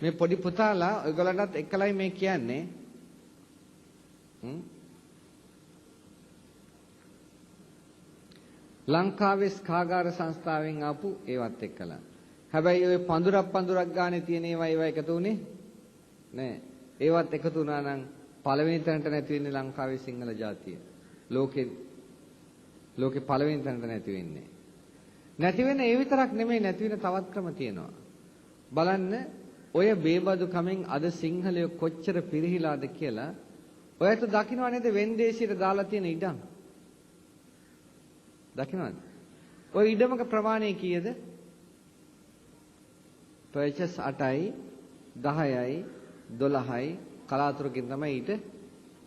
මේ පොඩි පුතාලා ඔයගොල්ලන්ටත් එක්කලයි මේ කියන්නේ ලංකාවේ ස්කාගාර සංස්ථාවෙන් ආපු ඒවත් එක්කලා. හැබැයි ඔය පඳුරක් ගානේ තියෙන ඒවා එකතු වුණේ නෑ. ඒවත් එකතු වුණා නම් පළවෙනි තැනට නැති වෙන්නේ ලංකාවේ සිංහල ජාතිය. ලෝකේ පළවෙනි තැනට නැති වෙන්නේ. නැති වෙන ඒ විතරක් නෙමෙයි නැති වෙන තවත් ක්‍රම තියෙනවා. බලන්න ඔය බේබදු කමෙන් අද සිංහලයෝ කොච්චර පිරිහිලාද කියලා ඔයත් දකින්නව නේද වෙන්දේසියට දාලා තියෙන ඉඩම් දකින්නවද ඔය ඉඩමක ප්‍රමාණය කීයද පර්චස් 8යි 10යි 12යි කලාතුරකින් තමයි ඊට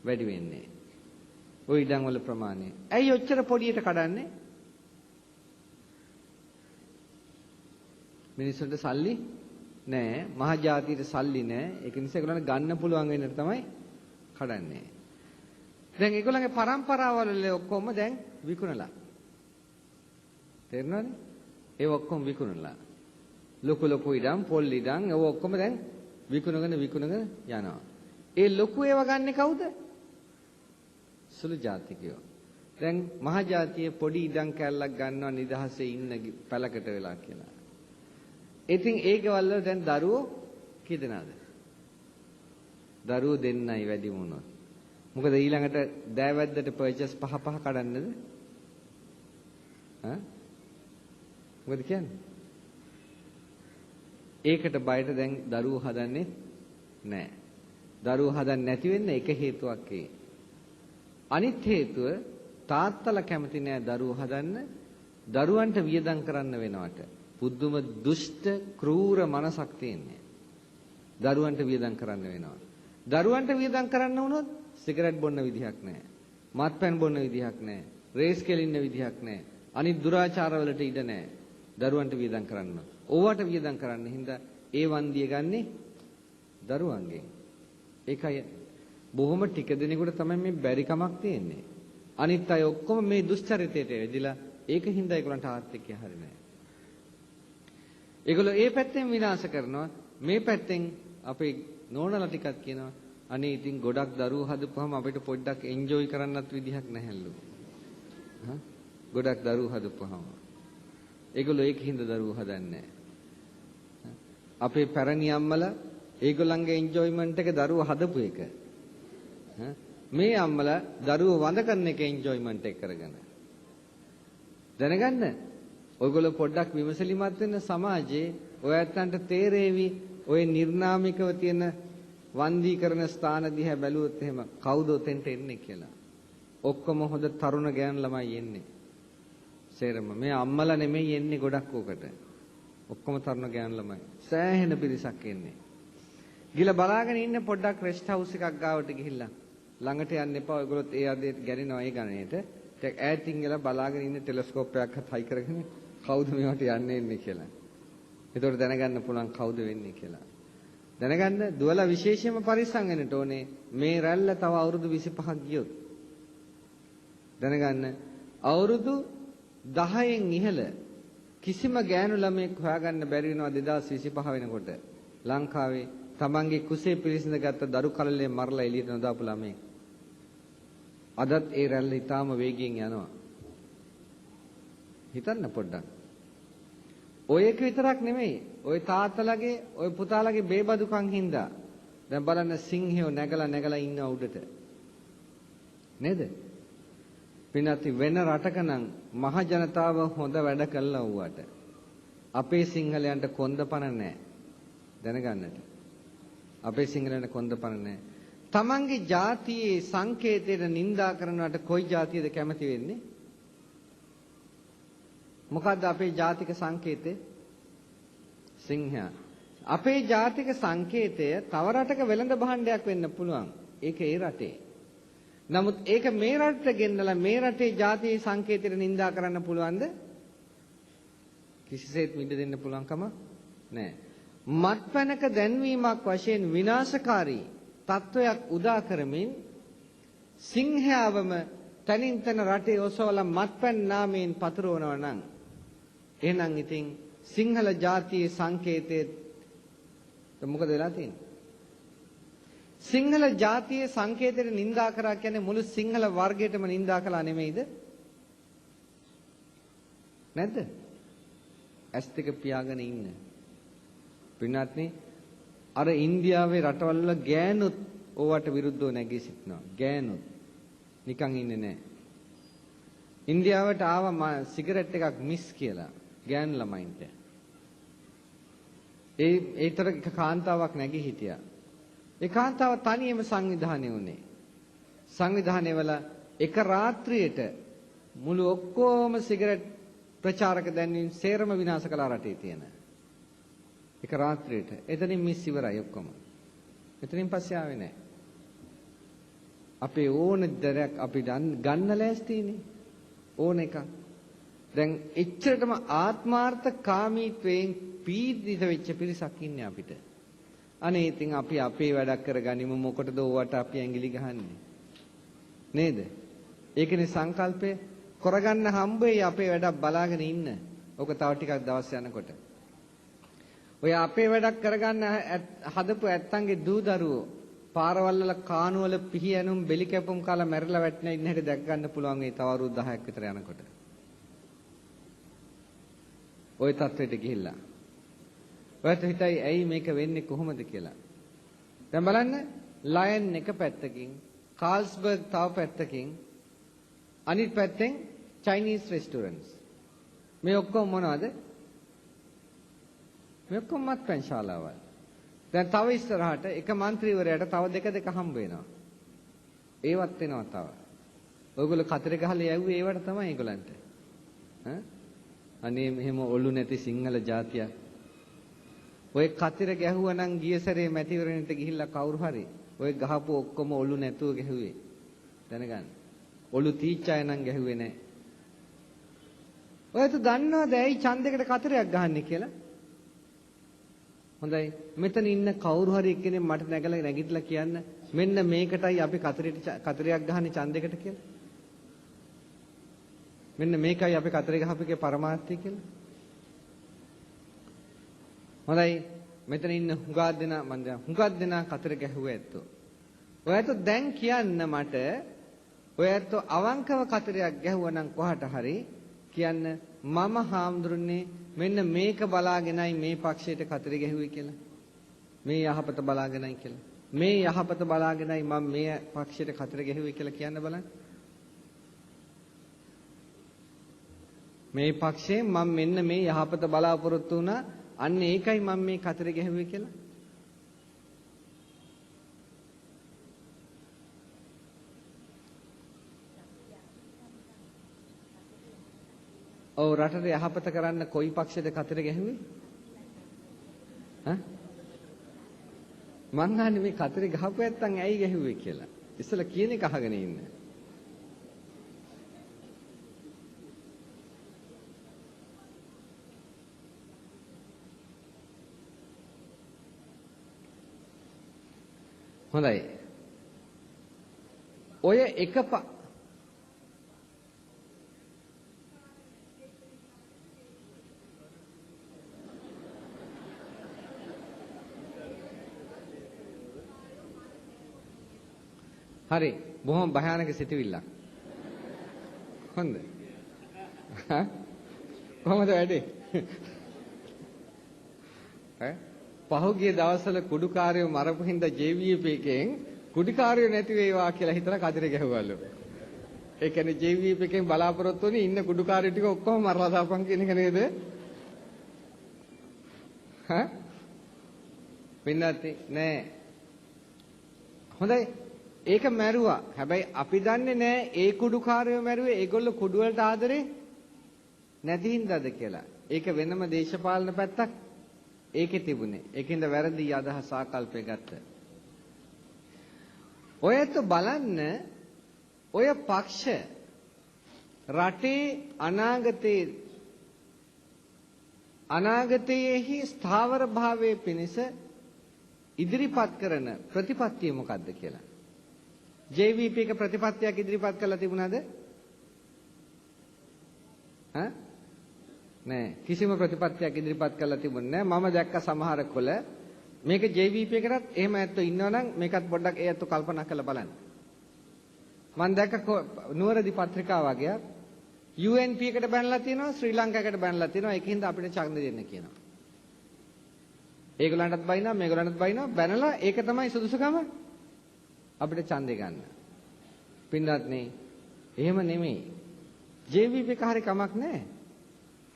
වැඩි වෙන්නේ ඔය ඉඩම් වල ප්‍රමාණය ඇයි ඔච්චර පොඩියට කඩන්නේ මිනිස්සුන්ට සල්ලි නෑ මහ ජාතියට සල්ලි නෑ ඒක නිසා ඒගොල්ලන්ට ගන්න පුළුවන් වෙන්නට තමයි කඩන්නේ දැන් ඒගොල්ලන්ගේ પરම්පරාවල ඔක්කොම දැන් විකුණලා තේරෙනවද ඒ ඔක්කොම විකුණලා ලොකු ඉඩම් පොල් ඉඩම් ඒ ඔක්කොම දැන් විකුණගෙන යනවා ඒ ලොකු ඒවා ගන්නෙ කවුද සුළු ජාතිකයෝ දැන් මහ ජාතියේ පොඩි ඉඩම් කැල්ලක් ගන්නවා නිදහසේ ඉන්න පැලකට වෙලා කියලා ඉතින් ඒකවල වල දැන් දරුවෝ කී දෙනාද? දරුවෝ දෙන්නයි වැඩි වුණොත්. මොකද ඊළඟට දෑවැද්දට පර්චස් පහ කඩන්නද? මොකද කියන්නේ? ඒකට බයට දැන් දරුවෝ හදන්නේ නැහැ. දරුවෝ හදන්නේ නැති වෙන්න එක හේතුවක් ඒ. අනිත් හේතුව තාත්තලා කැමති නෑ දරුවෝ හදන්න. දරුවන්ට වියදම් කරන්න වෙනවට. පුදුම දුෂ්ට ක්‍රූර මනසක් තියෙන්නේ. දරුවන්ට වියදම් කරන්න වෙනවා. දරුවන්ට වියදම් කරන්න වුණොත් සිගරට් බොන්න විදිහක් නැහැ. මත්පැන් බොන්න විදිහක් නැහැ. රේස් කෙලින්න විදිහක් නැහැ. අනිත් දුරාචාරවලට ඉඩ නැහැ. දරුවන්ට වියදම් කරන්න. ඕවට වියදම් කරන්න හින්දා ඒ වන්දිය ගන්නේ දරුවන්ගෙන්. ඒකයි බොහොම ටික දිනෙකට තමයි මේ බැරි කමක් තියෙන්නේ. අනිත් අය ඔක්කොම මේ දුෂ්චරිතයට එදිලා ඒක හින්දා ඒගොල්ලන්ට ආර්ථිකය හරිය නැහැ. ඒගොල්ලෝ ඒ පැත්තෙන් විනාශ කරනවා මේ පැත්තෙන් අපේ නෝනලා ටිකක් කියනවා අනේ ඉතින් ගොඩක් දරුවෝ හදපුවාම අපිට පොඩ්ඩක් එන්ජොයි කරන්නත් විදිහක් නැහැලු. ගොඩක් දරුවෝ හදපුවාම ඒගොල්ලෝ ඒකින්ද දරුවෝ හදන්නේ අපේ පැරණි අම්මලා ඒගොල්ලන්ගේ එන්ජොයිමන්ට් එක දරුවෝ හදපු එක. මේ අම්මලා දරුවෝ වඳ කරන එක එන්ජොයිමන්ට් එක කරගෙන. දැනගන්න ඔයගොල්ලෝ පොඩ්ඩක් විමසලිමත් වෙන සමාජයේ ඔය ඇත්තන්ට තේරෙවි ඔය නිර්නාමිකව තියෙන වන්දි කරන ස්ථාන දිහා බැලුවොත් එහෙම කවුද ඔතෙන්ට එන්නේ කියලා. ඔක්කොම හොඳ තරුණ ගෑනු ළමයි එන්නේ. සේරම මේ අම්මලා නෙමෙයි එන්නේ ගොඩක් උකට. ඔක්කොම තරුණ ගෑනු ළමයි. සෑහෙන පිරිසක් එන්නේ. ගිහලා බලාගෙන ඉන්න පොඩ්ඩක් රෙස්ට් හවුස් එකක් ගාවට ගිහිල්ලා ළඟට යන්න එපා. ඔයගොල්ලොත් ඒ ආදේට ගැනෙනවා ඒ ගණනේට. ඈතින් ගිහලා බලාගෙන ඉන්න ටෙලස්කෝප් එකක් හයි කරගෙන කවුද මේවට යන්නේ කියලා. ඒතකොට දැනගන්න පුළුවන් කවුද වෙන්නේ කියලා. දැනගන්න දුවලා විශේෂයෙන්ම පරිස්සම් වෙන්නට ඕනේ. මේ රැල්ල තව අවුරුදු 25ක් ගියොත්. දැනගන්න අවුරුදු 10න් ඉහළ කිසිම ගෑනු ළමයෙක් හොයාගන්න බැරි වෙනවා 2025 වෙනකොට. ලංකාවේ තමන්ගේ කුසේ පිරිසිඳ ගත්ත දරු කලලේ මරලා එළියට නොදාපු ළමයෙක්. අදත් ඒ රැල්ල ඊටාම වේගයෙන් යනවා. හිතන්න පොඩ්ඩක්. ඔය එක විතරක් නෙමෙයි. ඔය තාත්තලාගේ, ඔය පුතාලාගේ බේබදුකම් හින්දා දැන් බලන්න සිංහයෝ නැගලා ඉන්න උඩට. නේද? පිනාති වෙන රටක නම් මහ ජනතාව හොඳ වැඩ කළා වුණාට අපේ සිංහලයන්ට කොන්දපණ නැහැ. දැනගන්නට. අපේ සිංහලයන්ට කොන්දපණ නැහැ. තමන්ගේ ජාතියේ සංකේතයට නිඳා කරනවට කොයි ජාතියද කැමති වෙන්නේ? මොකද්ද අපේ ජාතික සංකේතය? සිංහයා. අපේ ජාතික සංකේතය තව රටක වෙළඳ භාණ්ඩයක් වෙන්න පුළුවන්. ඒක ඒ රටේ. නමුත් ඒක මේ රටට ගෙන්නලා මේ රටේ ජාතියේ සංකේතයට නිඳා කරන්න පුළුවන්ද? කිසිසේත් මිද දෙන්න පුළුවන් කම නැහැ. මත්පැනක දැන්වීමක් වශයෙන් විනාශකාරී තත්වයක් උදා කරමින් සිංහයාවම තනින් තන රටේ ඔසවලා මත්පැන් නාමයෙන් පතුරවනවා නම් එහෙනම් ඉතින් සිංහල ජාතියේ සංකේතයේ මොකද වෙලා තියෙන්නේ? සිංහල ජාතියේ සංකේතයට නිඳා කරා කියන්නේ මුළු සිංහල වර්ගයටම නිඳා කළා නෙමෙයිද? නැද්ද? ඇස් දෙක පියාගෙන ඉන්න. පින්වත්නි, අර ඉන්දියාවේ රටවල් වල ගෑනුත් ඕවට විරුද්ධව නැගී සිටිනවා. ගෑනුත් නිකන් ඉන්නේ නැහැ. ඉන්දියාවට ආවා සිගරට් එකක් මිස් කියලා ගෑනු ළමයින්ට. ඒතර එක කාන්තාවක් නැගී හිටියා. ඒ කාන්තාව තනියම සංවිධානය වුණේ. සංවිධානය වල එක රාත්‍රියේට මුළු ඔක්කොම සිගරට් ප්‍රචාරක දැන්වීම සේරම විනාශ කළා රටේ තියෙන. එක රාත්‍රියේට. එතනින් මිස් ඉවරයි ඔක්කොම. එතනින් පස්සේ ආවේ නැහැ. අපේ ඕන දරයක් අපි ගන්න ලෑස්තිනේ. ඕන එකක්. දැන් එච්චරටම ආත්මාර්ථකාමීත්වයෙන් පීඩිත වෙච්ච පිරිසක් ඉන්නේ අපිට. අනේ ඉතින් අපි අපේ වැඩක් කරගනිමු මොකටද ඕවට අපි ඇඟිලි ගහන්නේ? නේද? ඒකනේ සංකල්පය කරගන්න හම්බෙයි අපේ වැඩක් බලාගෙන ඉන්න. ඔක තව ටිකක් දවස් යනකොට. ඔය අපේ වැඩක් කරගන්න හදපු ඇත්තන්ගේ දූ දරුවෝ පාරවල් වල කාණු වල පිහි ඇනුම් බෙලි කැපුම් කාලා මැරිලා වැටෙන ඉන්න හැටි දැක් ගන්න පුළුවන් ඒ තව අවුරුදු 10ක් විතර යනකොට. ওই තත්ත්වෙට ගිහිල්ලා. ඔයත් හිතයි ඇයි මේක වෙන්නේ කොහොමද කියලා. දැන් බලන්න ලයන් එක පැත්තකින් කාල්ස්බර්ග් තව පැත්තකින් අනිත් පැත්තෙන් චයිනීස් රෙස්ටොරන්ට්ස්. මේ ඔක්කොම මොනවද? මේ ඔක්කොම මත්පැන් ශාලාවල්. දැන් තව ඉස්සරහට එක മന്ത്രിවරයාට තව දෙක හම්බ වෙනවා. ඒවත් වෙනවා තව. ඔයගොල්ලෝ කතරේ ගහලා යව්වේ ඒවට තමයි ඒගොල්ලන්ට. අනේ මෙහෙම ඔළු නැති සිංහල ජාතියක්. ඔය කතර ගැහුවා නම් ගිය සැරේ මැතිවරණයට ගිහිල්ලා කවුරු හරි ඔය ගහපු ඔක්කොම ඔළු නැතුව ගැහුවේ. දැනගන්න. ඔළු තීච්ච අය නම් ගැහුවේ නැහැ. ඔයත් දන්නවද ඇයි ඡන්දයකට කතරයක් ගහන්නේ කියලා? හොඳයි. මෙතන ඉන්න කවුරු හරි එක්කෙනෙක් මට නැගිටලා කියන්න මෙන්න මේකටයි අපි කතරයක් ගහන්නේ ඡන්දයකට කියලා. මෙන්න මේකයි අපි කතරේ ගහපුවේ පරමාර්ථය කියලා. හොඳයි. මෙතන ඉන්න හුඟක් දෙනා කතර ගැහුවා ඇත්තෝ. ඔයත් දැන් කියන්න මට ඔයත් අවංකව කතරයක් ගැහුවා නම් කොහට හරි කියන්න මම හාමුදුරනේ මෙන්න මේක බලාගෙනයි මේ පක්ෂයට කතරේ ගැහුවේ කියලා. මේ යහපත බලාගෙනයි කියලා. මේ යහපත බලාගෙනයි මම මේ පක්ෂයට කතරේ ගැහුවේ කියලා කියන්න බලන්න. මේ පක්ෂයෙන් මම මෙන්න මේ යහපත බලාපොරොත්තු වුණා. අන්න ඒකයි මම මේ කතරේ ගැහුවේ කියලා. ඔව් රටේ යහපත කරන්න කොයි පක්ෂෙද කතරේ ගැහුවේ? මං අහන්නේ මේ කතරේ ගහපු නැත්තම් ඇයි ගැහුවේ කියලා. ඉස්සලා කියන එක අහගෙන ඉන්න. හොඳයි. ඔය එක හරි බොහොම භයානක සිතුවිල්ලක්. හොඳ. කොහොමද වැඩේ? පහුගිය දවස්වල කුඩුකාරයෝ මරපු හින්දා JVP එකෙන් කුඩුකාරයෝ නැති වේවා කියලා හිතලා කතරේ ගැහුවලු. ඒ කියන්නේ JVP එකෙන් බලාපොරොත්තු වෙන්නේ ඉන්න කුඩුකාරයෝ ටික ඔක්කොම මරලා දාපන් කියන එක නේද? පින්නත් නෑ. හොඳයි. ඒක මැරුවා. හැබැයි අපි දන්නේ නෑ ඒ කුඩුකාරයෝ මැරුවේ ඒගොල්ලෝ කුඩු වලට ආදරේ නැති හින්දාද කියලා. ඒක වෙනම දේශපාලන පැත්තක්. ඒකේ තිබුණේ. ඒකින්ද වැරදි අදහස් ආකල්පය ගත්ත. ඔයත් බලන්න ඔය පක්ෂ රටේ අනාගතයේහි ස්ථාවර භාවයේ පිණිස ඉදිරිපත් කරන ප්‍රතිපත්තිය මොකක්ද කියලා. JVP එක ප්‍රතිපත්තියක් ඉදිරිපත් කරලා තිබුණාද? නෑ. කිසිම ප්‍රතිපත්තියක් ඉදිරිපත් කරලා තිබුණේ නෑ. මම දැක්ක සමහර කොළ මේක JVP එකටත් එහෙම ඇත්තෝ ඉන්නවනම් මේකත් පොඩ්ඩක් ඒ ඇත්තෝ කල්පනා කරලා බලන්න. මම දැක්ක නුවරදි පත්‍රිකාව වගේ UNP එකට බැනලා තියෙනවා ශ්‍රී ලංකාවකට බැනලා තියෙනවා ඒකින්ද අපිට ඡන්ද දෙන්න කියනවා. ඒගොල්ලන්ටත් බයිනවා මේගොල්ලන්ටත් බයිනවා බැනලා ඒක තමයි සුදුසුකම අපිට ඡන්දේ ගන්න. පින්වත්නි එහෙම නෙමෙයි. JVP එක හරිය කමක් නැහැ.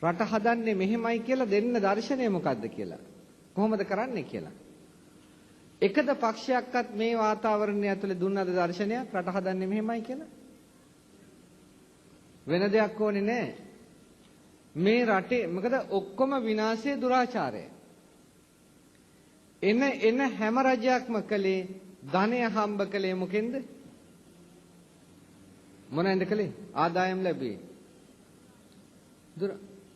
රට හදන්නේ මෙහෙමයි කියලා දෙන්න දර්ශනය මොකද්ද කියලා. කොහොමද කරන්නේ කියලා. එකද පක්ෂයක්වත් මේ වාතාවරණය ඇතුලේ දුන්නද දර්ශනයක් රට හදන්නේ මෙහෙමයි කියලා? වෙන දෙයක් ඕනේ නැහැ. මේ රටේ මොකද ඔක්කොම විනාශයේ දුරාචාරය. එන හැම රජයක්ම කළේ ධනය හම්බ කළේ මොකෙන්ද? මොනෙන්ද කළේ? ආදායම් ලැබුවේ.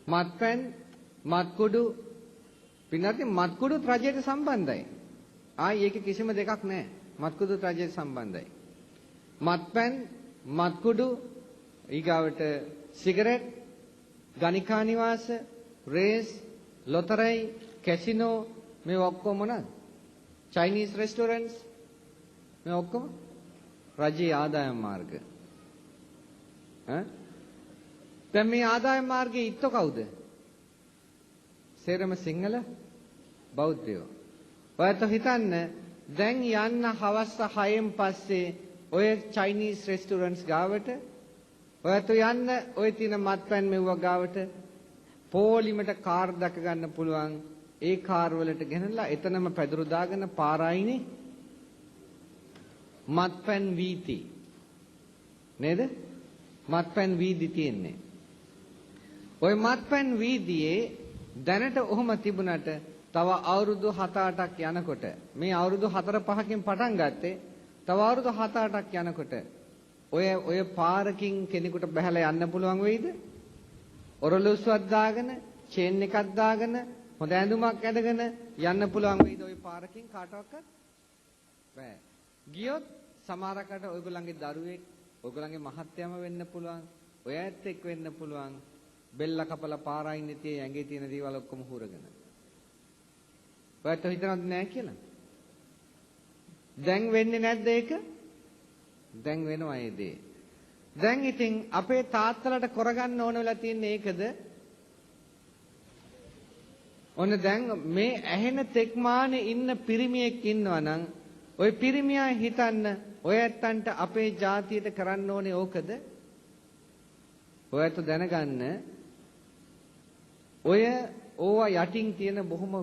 මත්පැන් මත්කුඩු පින්නත් මත්කුඩුත් රජයට සම්බන්ධයි. ආයි ඒක කිසිම දෙකක් නැහැ. මත්කුඩුත් රජයට සම්බන්ධයි. මත්පැන් මත්කුඩු ඊගාවට සිගරට් ගණිකා නිවාස රේස් ලොතරැයි කැසිනෝ මේ ඔක්කොම මොනවාද? චයිනීස් රෙස්ටොරන්ට්ස් මේ ඔක්කොම රජයේ ආදායම් මාර්ග. දැන් මේ ආදායම් මාර්ගයේ ඉත්තු කවුද? සේරම සිංහල බෞද්ධයෝ. ඔයත් හිතන්න දැන් යන්න හවස් 6න් පස්සේ ඔය චයිනීස් රෙස්ටොරන්ට්ස් ගාවට ඔයත් යන්න ඔය තියෙන මත්පැන් මෙව්වා ගාවට පොලිමට කාර් දක ගන්න පුළුවන්. ඒ කාර් වලට ගෙනලා එතනම පැදුරු දාගෙන පාරායිනේ මත්පැන් වීති නේද? මත්පැන් වීදි තියෙන්නේ. ওই මත්පැන් වීදියේ දැනට ඔහොම තිබුණට තව අවුරුදු 7-8ක් යනකොට මේ අවුරුදු 4-5කින් පටන් ගත්තේ තව අවුරුදු 7-8ක් යනකොට ඔය පාරකින් කෙනෙකුට බහැලා යන්න පුළුවන් වෙයිද? ඔරලෝසුවක් දාගෙන චේන් එකක් දාගෙන හොඳ ඇඳුමක් ඇඳගෙන යන්න පුළුවන් වෙයිද ওই පාරකින් කාටවත්? බෑ. ගියොත් සමහරකට ඔයගොල්ලන්ගේ දරුවෙක් ඔයගොල්ලන්ගේ මහත්යම වෙන්න පුළුවන්. ඔය ඇත්ත එක් වෙන්න පුළුවන්. බෙල්ල කපලා පාරයින් ඉතියේ ඇඟේ තියෙන දේවල් ඔක්කොම හුරගෙන. ඔයත් හිතනවද නෑ කියලා? දැන් වෙන්නේ නැද්ද ඒක? දැන් වෙනවා ඒ දේ. දැන් ඉතින් අපේ තාත්තලට කරගන්න ඕන වෙලා තියෙන්නේ ඒකද? ඔන්න දැන් මේ ඇහෙන තෙක්මානේ ඉන්න පිරිමියෙක් ඉන්නවා නම් ওই පිරිමියා හිතන්න ඔය ඇත්තන්ට අපේ ජාතියට කරන්න ඕනේ ඕකද? ඔයත් දැනගන්න ඔය ඕවා යටින් තියෙන බොහොම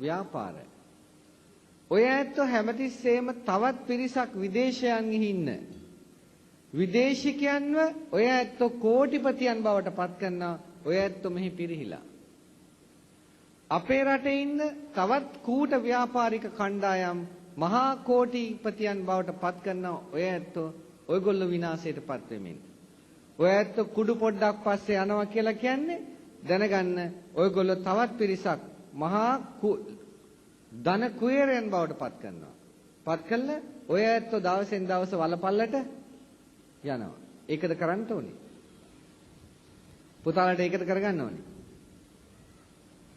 ව්‍යාපාර. ඔය ඇත්ත හැමතිස්සෙම තවත් පිරිසක් විදේශයන් ඉන්න. විදේශිකයන්ව ඔය ඇත්ත කෝටිපතියන් බවට පත් කරනවා. ඔය ඇත්ත මෙහි පිරිහිලා. අපේ රටේ ඉන්න තවත් කූට ව්‍යාපාරික කණ්ඩායම් මහා කෝටිපතියන් බවට පත් කරනවා. ඔය ඇත්ත ඔයගොල්ලෝ විනාශයට පත් වෙමින්. ඔය ඇත්ත කුඩු පොඩ්ඩක් පස්සේ යනවා කියලා කියන්නේ දැනගන්න ඔයගොල්ලෝ තවත් පිරිසක් මහා ධන කුයරයන් බවට පත් කරනවා. පත් කළා ඔය ඇත්ත දවසෙන් දවස වලපල්ලට යනවා. ඒකද කරන්න ඕනේ. පුතාලට ඒකද කරගන්න ඕනේ.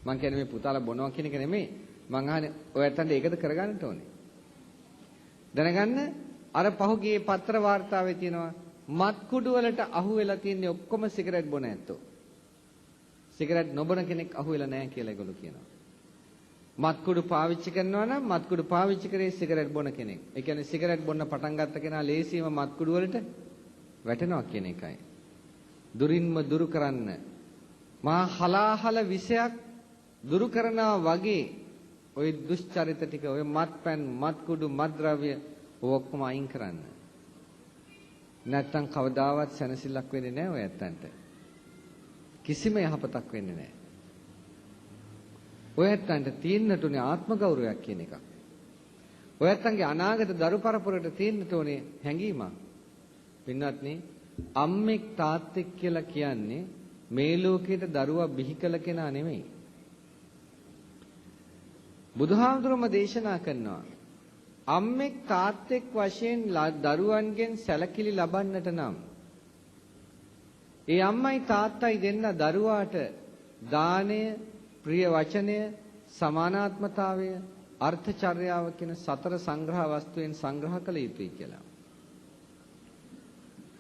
මං කියන්නේ මේ පුතාලා බොනවා කියන එක නෙමෙයි. මං අහන්නේ ඔය ඇත්තන්ට ඒකද කරගන්න ඕනේ. දැනගන්න අර පහුගියේ පත්‍ර වාර්තාවේ තියෙනවා මත්කුඩු වලට අහු වෙලා තියෙන්නේ ඔක්කොම සිගරට් බොන ඇත්තෝ. සිගරට් නොබොන කෙනෙක් අහු වෙලා නැහැ කියලා ඒගොල්ලෝ කියනවා. මත්කුඩු පාවිච්චි කරනවා නම් මත්කුඩු පාවිච්චි කරේ සිගරට් බොන කෙනෙක්. ඒ කියන්නේ සිගරට් බොන්න පටන් ගත්ත කෙනා ලේසියම මත්කුඩු වලට වැටෙනවා කියන එකයි. දුරින්ම දුරු කරන්න මහා හලාහල විෂයක් දුරු කරනවා වගේ ওই දුෂ්චරිත ටික ওই මත්පැන් මත්කුඩු මත්ද්‍රව්‍ය ඔක්කොම අයින් කරන්න. නැත්තම් කවදාවත් සැනසෙල්ලක් වෙන්නේ නැහැ ඔය ඇත්තන්ට. කිසිම යහපතක් වෙන්නේ නැහැ. ඔය ඇත්තන්ට තියෙන්නට උනේ ආත්ම ගෞරවයක් කියන එක. ඔය ඇත්තන්ගේ අනාගත දරු පරපුරට තියෙන්නට උනේ හැඟීමක්. පින්වත්නි අම්මෙක් තාත්තෙක් කියලා කියන්නේ මේ ලෝකේට දරුවා බිහි කළ කෙනා නෙමෙයි. බුදුහාමුදුරුවෝ දේශනා කරනවා අම්මෙක් තාත්තෙක් වශයෙන් දරුවන්ගෙන් සැලකිලි ලබන්නට නම් ඒ අම්මයි තාත්තයි දෙන්න දරුවාට දානය, ප්‍රිය වචනය, සමානාත්මතාවය, අර්ථචර්යාව කියන සතර සංග්‍රහ වස්තුවෙන් සංග්‍රහ කළ යුතුයි කියලා.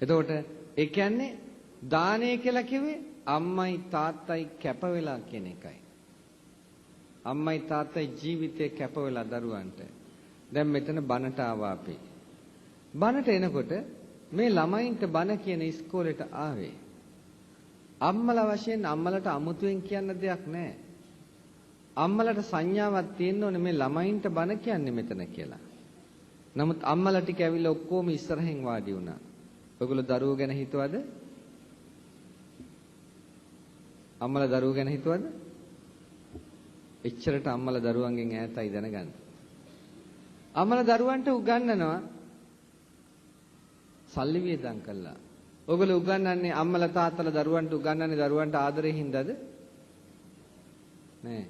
එතකොට ඒ කියන්නේ දානය කියලා කිව්වේ අම්මයි තාත්තයි කැප වෙලා කියන එකයි. අම්මයි තාත්තයි ජීවිතේ කැප වෙලා දරුවන්ට. දැන් මෙතන බණට ආවා අපි. බණට එනකොට මේ ළමයින්ට බණ කියන ඉස්කෝලේට ආවේ. අම්මලා වශයෙන් අම්මලට අමුතුවෙන් කියන්න දෙයක් නැහැ. අම්මලට සංඥාවක් තියෙන්න ඕනේ මේ ළමයින්ට බණ කියන්නේ මෙතන කියලා. නමුත් අම්මලා ටික ඇවිල්ලා ඔක්කොම ඉස්සරහින් වාඩි වුණා. ඔයගොල්ලෝ දරුවෝ ගැන හිතුවද? අම්මලා දරුවෝ ගැන හිතුවද? එච්චරට අම්මලා දරුවන්ගෙන් ඈතයි දැනගන්න. අම්මලා දරුවන්ට උගන්වනවා සල්ලි වියදම් කළා. ඔයගොල්ලෝ උගන්වන්නේ අම්මලා තාත්තලා දරුවන්ට උගන්වන්නේ දරුවන්ට ආදරේ හින්දාද? නෑ.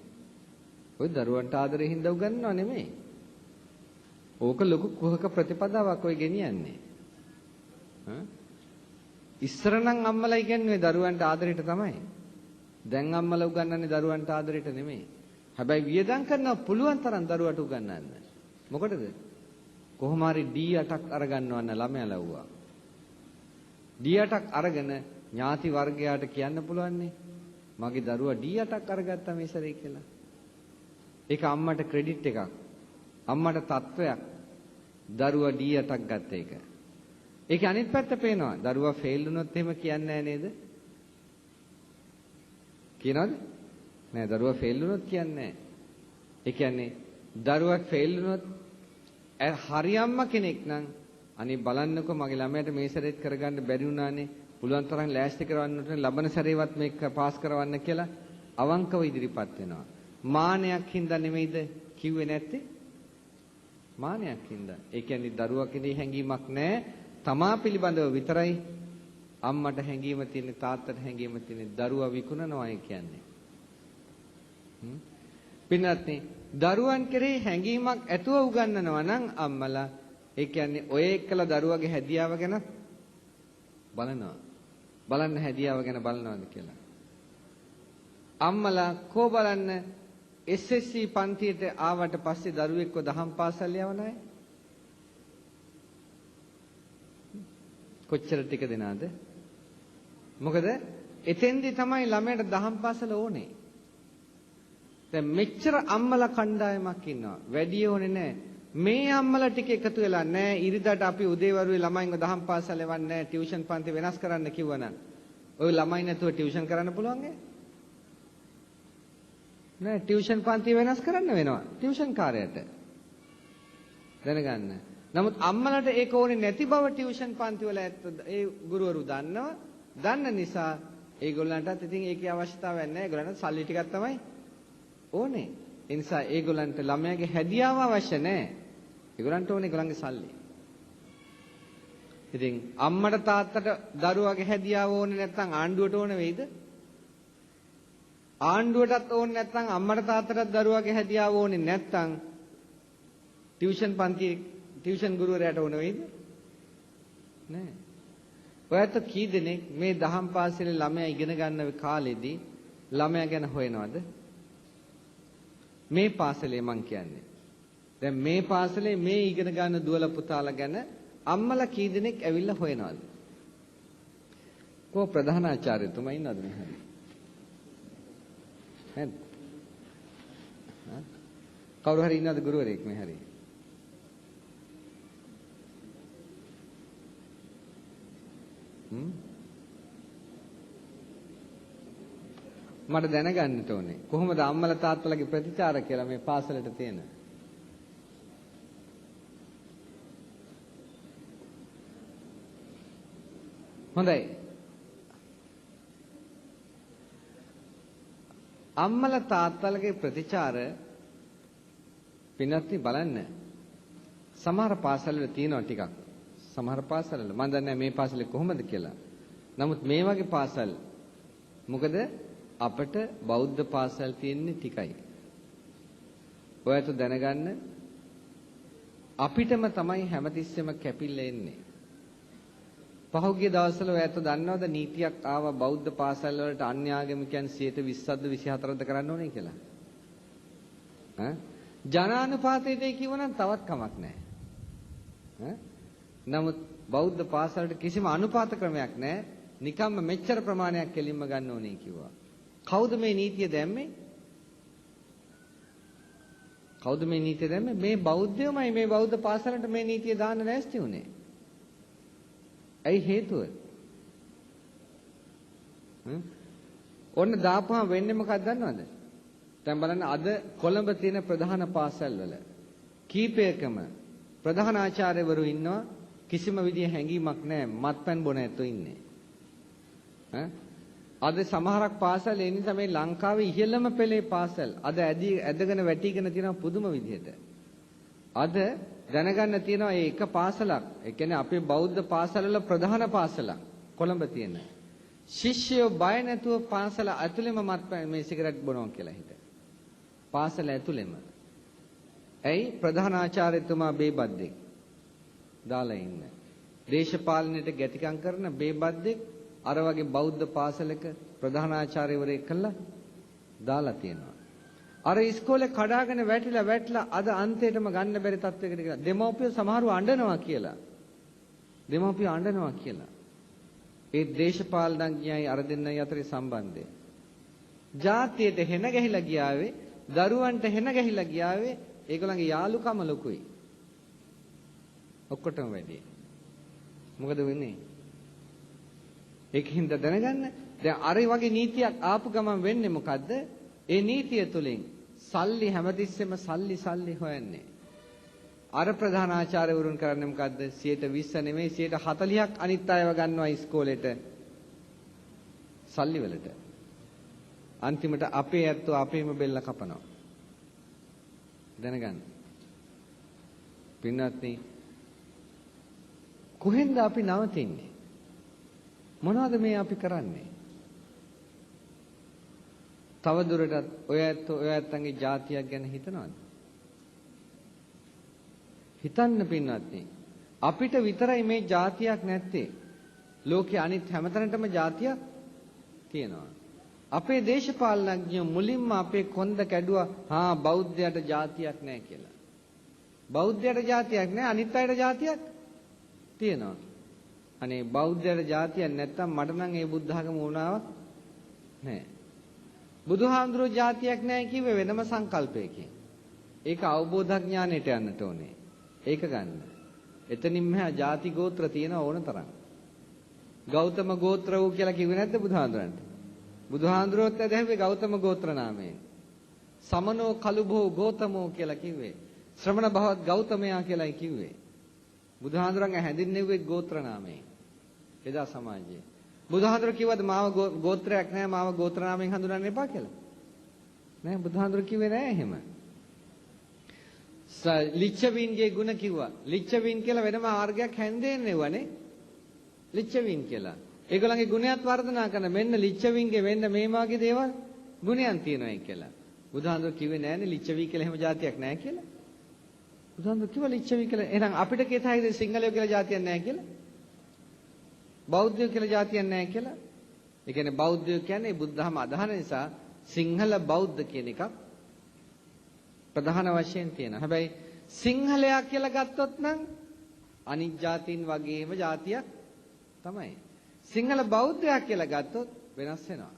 ඔය දරුවන්ට ආදරේ හින්දා උගන්වනව නෙමෙයි. ඕක ලොකු කුහක ප්‍රතිපදාවක් ඔය ගෙනියන්නේ. ඉස්සර නම් අම්මලා ඉගන්නේ දරුවන්ට ආදරෙට තමයි. දැන් අම්මලා උගන්වන්නේ දරුවන්ට ආදරෙට නෙමෙයි. හැබැයි වියදම් කරනවා පුළුවන් තරම් දරුවට උගන්වන්න. මොකටද? කොහොම හරි D8ක් අරගන්නවන්න ළමයා ලව්වා. D8ක් අරගෙන ඥාති වර්ගයාට කියන්න පුළුවන්නේ මගේ දරුවා D8ක් අරගත්තා මේ සැරේ කියලා. ඒක අම්මට ක්‍රෙඩිට් එකක්. අම්මට තත්වයක්. දරුවා D8ක් ගත්ත එක. ඒක අනිත් පැත්ත පේනවා. දරුවා ෆේල් වුණොත් එහෙම කියන්නේ නැහැ නේද? කියනවද? නෑ දරුවා ෆේල් වුණොත් කියන්නේ නැහැ. ඒ කියන්නේ දරුවා ෆේල් වුණොත් හරි අම්මා කෙනෙක් නම් අනේ බලන්නකෝ මගේ ළමයාට මේ සැරේත් කරගන්න බැරි වුණානේ. පුළුවන් තරම් ලෑස්ති කරවන්නට ලබන සැරේවත් මේක පාස් කරවන්න කියලා අවංකව ඉදිරිපත් වෙනවා. මානයක් හින්දා නෙමෙයිද කිව්වේ නැත්තේ? මානයක් හින්දා. ඒ කියන්නේ දරුවා කෙරෙහි හැඟීමක් නැහැ. තමා පිළිබඳව විතරයි අම්මට හැඟීම තියෙන්නේ තාත්තට හැඟීම තියෙන්නේ දරුවා විකුණනවා කියන්නේ. පින්වත්නි දරුවන් කෙරෙහි හැඟීමක් ඇතුව උගන්වනවා නම් අම්මලා ඒ කියන්නේ ඔය එක්කලා දරුවගේ හැදියාව ගැන බලනවා. බලන්න හැදියාව ගැන බලනවාද කියලා. අම්මලා කෝ බලන්න SSC පන්තියට ආවට පස්සේ දරුවෙක්ව දහම් පාසල් යවන අය කොච්චර ටික දෙනාද? මොකද එතෙන්දී තමයි ළමයට දහම් පාසල ඕනේ. දැන් මෙච්චර අම්මලා කණ්ඩායමක් ඉන්නවා. වැඩි ඕනේ නැහැ. මේ අම්මලා ටික එකතු වෙලා නැහැ. ඉරිදාට අපි උදේවරුේ ළමයින්ව දහම් පාසල් එවන්නේ නැහැ. ටියුෂන් පන්ති වෙනස් කරන්න කිව්වනම් ඔය ළමයි නැතුව ටියුෂන් කරන්න පුළුවන් නෑ ටියුෂන් පන්ති වෙනස් කරන්න වෙනවා ටියුෂන් කාර්යයට. දැනගන්න. නමුත් අම්මලාට ඒක ඕනේ නැති බව ටියුෂන් පන්ති වල ඒ ගුරුවරු දන්නවා. දන්න නිසා ඒගොල්ලන්ටත් ඉතින් ඒකේ අවශ්‍යතාවයක් නැහැ. ඒගොල්ලන්ට සල්ලි ටිකක් තමයි ඕනේ. ඒ නිසා ඒගොල්ලන්ට ළමයාගේ හැදියාව අවශ්‍ය නැහැ. ඒගොල්ලන්ට ඕනේ ඒගොල්ලන්ගේ සල්ලි. ඉතින් අම්මට තාත්තට දරුවාගේ හැදියාව ඕනේ නැත්නම් ආණ්ඩුවට ඕන වෙයිද? ආණ්ඩුවටත් ඕනේ නැත්නම් අම්මට තාත්තටත් දරුවාගේ හැදියාව ඕනේ නැත්නම් ටියුෂන් පන්ති ටියුෂන් ගුරුවරයාට ඕන වෙයිද? නෑ. ඔයත් කී දෙනෙක් මේ දහම් පාසලේ ළමයා ඉගෙන ගන්න කාලෙදී ළමයා ගැන හොයනවද? මේ පාසලේ මං කියන්නේ. දැන් මේ පාසලේ මේ ඉගෙන ගන්න දුවල පුතාලා ගැන අම්මලා කී දෙනෙක් ඇවිල්ලා හොයනවද? කො ප්‍රධානාචාර්යතුමා ඉන්නවද මෙහෙම? නැද්ද? කවුරු හරි ඉන්නවද ගුරුවරයෙක් මේ හරි? මට දැනගන්නට ඕනේ කොහොමද අම්මලා තාත්තලාගේ ප්‍රතිචාර කියලා මේ පාසලට තියෙන. හොඳයි. අම්මලා තාත්තලාගේ ප්‍රතිචාර පින්වත්නි බලන්න. සමහර පාසල්වල තියෙනවා ටිකක්. සමහර පාසල්වල මම දන්නේ මේ පාසලේ කොහොමද කියලා. නමුත් මේ වගේ පාසල් මොකද අපිට බෞද්ධ පාසල් තියෙන්නේ ටිකයි. ඔයත් දැනගන්න අපිටම තමයි හැමතිස්සෙම කැපිල්ල එන්නේ. පහුගිය දවස්වල ඔයත් දන්නවද නීතියක් ආවා බෞද්ධ පාසල් වලට අන්‍යාගමිකයන් 120ක්ද 24ක්ද කරන්න ඕනේ කියලා? ඈ ජනානුපාතයට කිව්වනම් තවත් කමක් නැහැ. නමුත් බෞද්ධ පාසලට කිසිම අනුපාත ක්‍රමයක් නැහැ. නිකම්ම මෙච්චර ප්‍රමාණයක් කෙලින්ම ගන්න ඕනේ කිව්වා. කවුද මේ නීතිය දැම්මේ? කවුද මේ නීතිය දැම්මේ? මේ බෞද්ධයෝමයි මේ බෞද්ධ පාසලට මේ නීතිය දාන්න ලෑස්ති වුණේ. ඇයි හේතුව? ඔන්න දාපුවම වෙන්නේ මොකක්ද දන්නවද? දැන් බලන්න අද කොළඹ තියෙන ප්‍රධාන පාසල් වල කීපයකම ප්‍රධාන ආචාර්යවරු ඉන්නවා කිසිම විදිය හැඟීමක් නැහැ මත්පැන් බොන ඇත්තෝ ඉන්නේ. අද සමහරක් පාසල් ඒ නිසා මේ ලංකාවේ ඉහළම පෙළේ පාසල් අද ඇදගෙන වැටිගෙන තියෙන පුදුම විදිහට. අද දැනගන්න තියෙනවා මේ එක පාසලක්. ඒ කියන්නේ අපේ බෞද්ධ පාසල්වල ප්‍රධාන පාසලක් කොළඹ තියෙන. ශිෂ්‍යයෝ බය නැතුව පාසල ඇතුළෙම මත්පැන් මේ සිගරට් බොනවා කියලා හිත. පාසල ඇතුළෙම. ඇයි ප්‍රධාන ආචාර්යතුමා බේබද්දෙක් දාලා ඉන්න. දේශපාලනයට ගැටිකම් කරන බේබද්දෙක් අර වගේ බෞද්ධ පාසලක ප්‍රධාන ආචාර්යවරයෙක් කළා දාලා තියෙනවා. අර ඉස්කෝලේ කඩාගෙන වැටිලා අද අන්තයටම ගන්න බැරි තත්වයකට ගියා. දෙමව්පියෝ සමහරව අඬනවා කියලා. දෙමව්පියෝ අඬනවා කියලා. ඒ දේශපාලනඥයයි අර දෙන්නයි අතරේ සම්බන්ධය. ජාතියට හෙන ගැහිලා ගියාවේ දරුවන්ට හෙන ගැහිලා ගියාවේ ඒගොල්ලන්ගේ යාළුකම ලොකුයි. ඔක්කොටම වැඩි. මොකද වෙන්නේ? ඒකින්ද දැනගන්න දැන් අර වගේ නීතියක් ආපු ගමන් වෙන්නේ මොකද්ද? ඒ නීතිය තුලින් සල්ලි හැමතිස්සෙම සල්ලි හොයන්නේ. අර ප්‍රධාන ආචාර්යවරුන් කරන්නේ මොකද්ද? 120 නෙමෙයි 140ක් අනිත් අයව ගන්නවා ඉස්කෝලේට සල්ලි වලට. අන්තිමට අපේ ඇත්තෝ අපේම බෙල්ල කපනවා. දැනගන්න. පින්වත්නි කොහෙන්ද අපි නවතින්නේ? මොනවද මේ අපි කරන්නේ? තව දුරටත් ඔය ඇත්තන්ගේ ජාතියක් ගැන හිතනවද? හිතන්න පින්වත්නි. අපිට විතරයි මේ ජාතියක් නැත්තේ. ලෝකේ අනිත් හැමතැනටම ජාතියක් තියෙනවා. අපේ දේශපාලනඥයෝ මුලින්ම අපේ කොන්ද කැඩුවා බෞද්ධයට ජාතියක් නැහැ කියලා. බෞද්ධයට ජාතියක් නැහැ අනිත් අයට ජාතියක් තියෙනවා. අනේ බෞද්ධයට ජාතියක් නැත්තම් මට නම් ඒ බුද්ධ ධර්ම වුණාවක් නැහැ. බුදුහාමුදුරුවෝ ජාතියක් නැහැ කිව්වේ වෙනම සංකල්පයකින්. ඒක අවබෝධඥානෙට යන්නට ඕනේ. ඒක ගන්න. එතනින් මෙහා ಜಾති ගෝත්‍ර තියෙන ඕන තරම්. ගෞතම ගෝත්‍ර වූ කියලා කිව්වේ නැද්ද බුදුහාඳුරන්ට? බුදුහාඳුරොත් ඇදහිවේ ගෞතම ගෝත්‍ර නාමයෙන්. සමනෝ කලුභෝ ගෝතමෝ කියලා කිව්වේ. ශ්‍රමණ භවත් ගෞතමයා කියලායි කිව්වේ. බුදුහාඳුරන් හැඳින්වෙන්නේ ගෝත්‍ර නාමයෙන්. එදා සමාජයේ. බුදුහාඳුර කිව්වද මාව ගෝත්‍රයක් නැහැ මාව ගෝත්‍ර නාමයෙන් හඳුනන්න එපා කියලා? නෑ බුදුහාඳුර කිව්වේ නෑ එහෙම. ලිච්ඡවීන්ගේ ගුණ කිව්වා. ලිච්ඡවීන් කියලා වෙනම ආර්ගයක් හැන්දෙන්නේවනේ. ලිච්ඡවීන් කියලා. ඒගොල්ලන්ගේ ගුණයත් වර්ධනා කරන මෙන්න ලිච්ඡවීන්ගේ මෙන්න මේ වාගේ දේවල් ගුණයන් තියෙනවායි කියලා. බුදුහාඳුර කිව්වේ නෑනේ ලිච්ඡවී කියලා එහෙම જાතියක් නෑ කියලා. බුදුහාඳුර කිව්වා ලිච්ඡවී කියලා. එහෙනම් අපිට කියතයිද සිංහලයෝ කියලා જાතියක් නෑ කියලා? බෞද්ධයෝ කියලා જાතියක් නෑ කියලා? ඒ කියන්නේ බෞද්ධයෝ කියන්නේ බුද්ධ ධර්ම අදහන නිසා සිංහල බෞද්ධ කියන එකක් ප්‍රධාන වශයෙන් තියෙනවා. හැබැයි සිංහලයා කියලා ගත්තොත් නම් අනිත් જાතීන් වගේම જાතියක් තමයි. සිංහල බෞද්ධයා කියලා ගත්තොත් වෙනස් වෙනවා.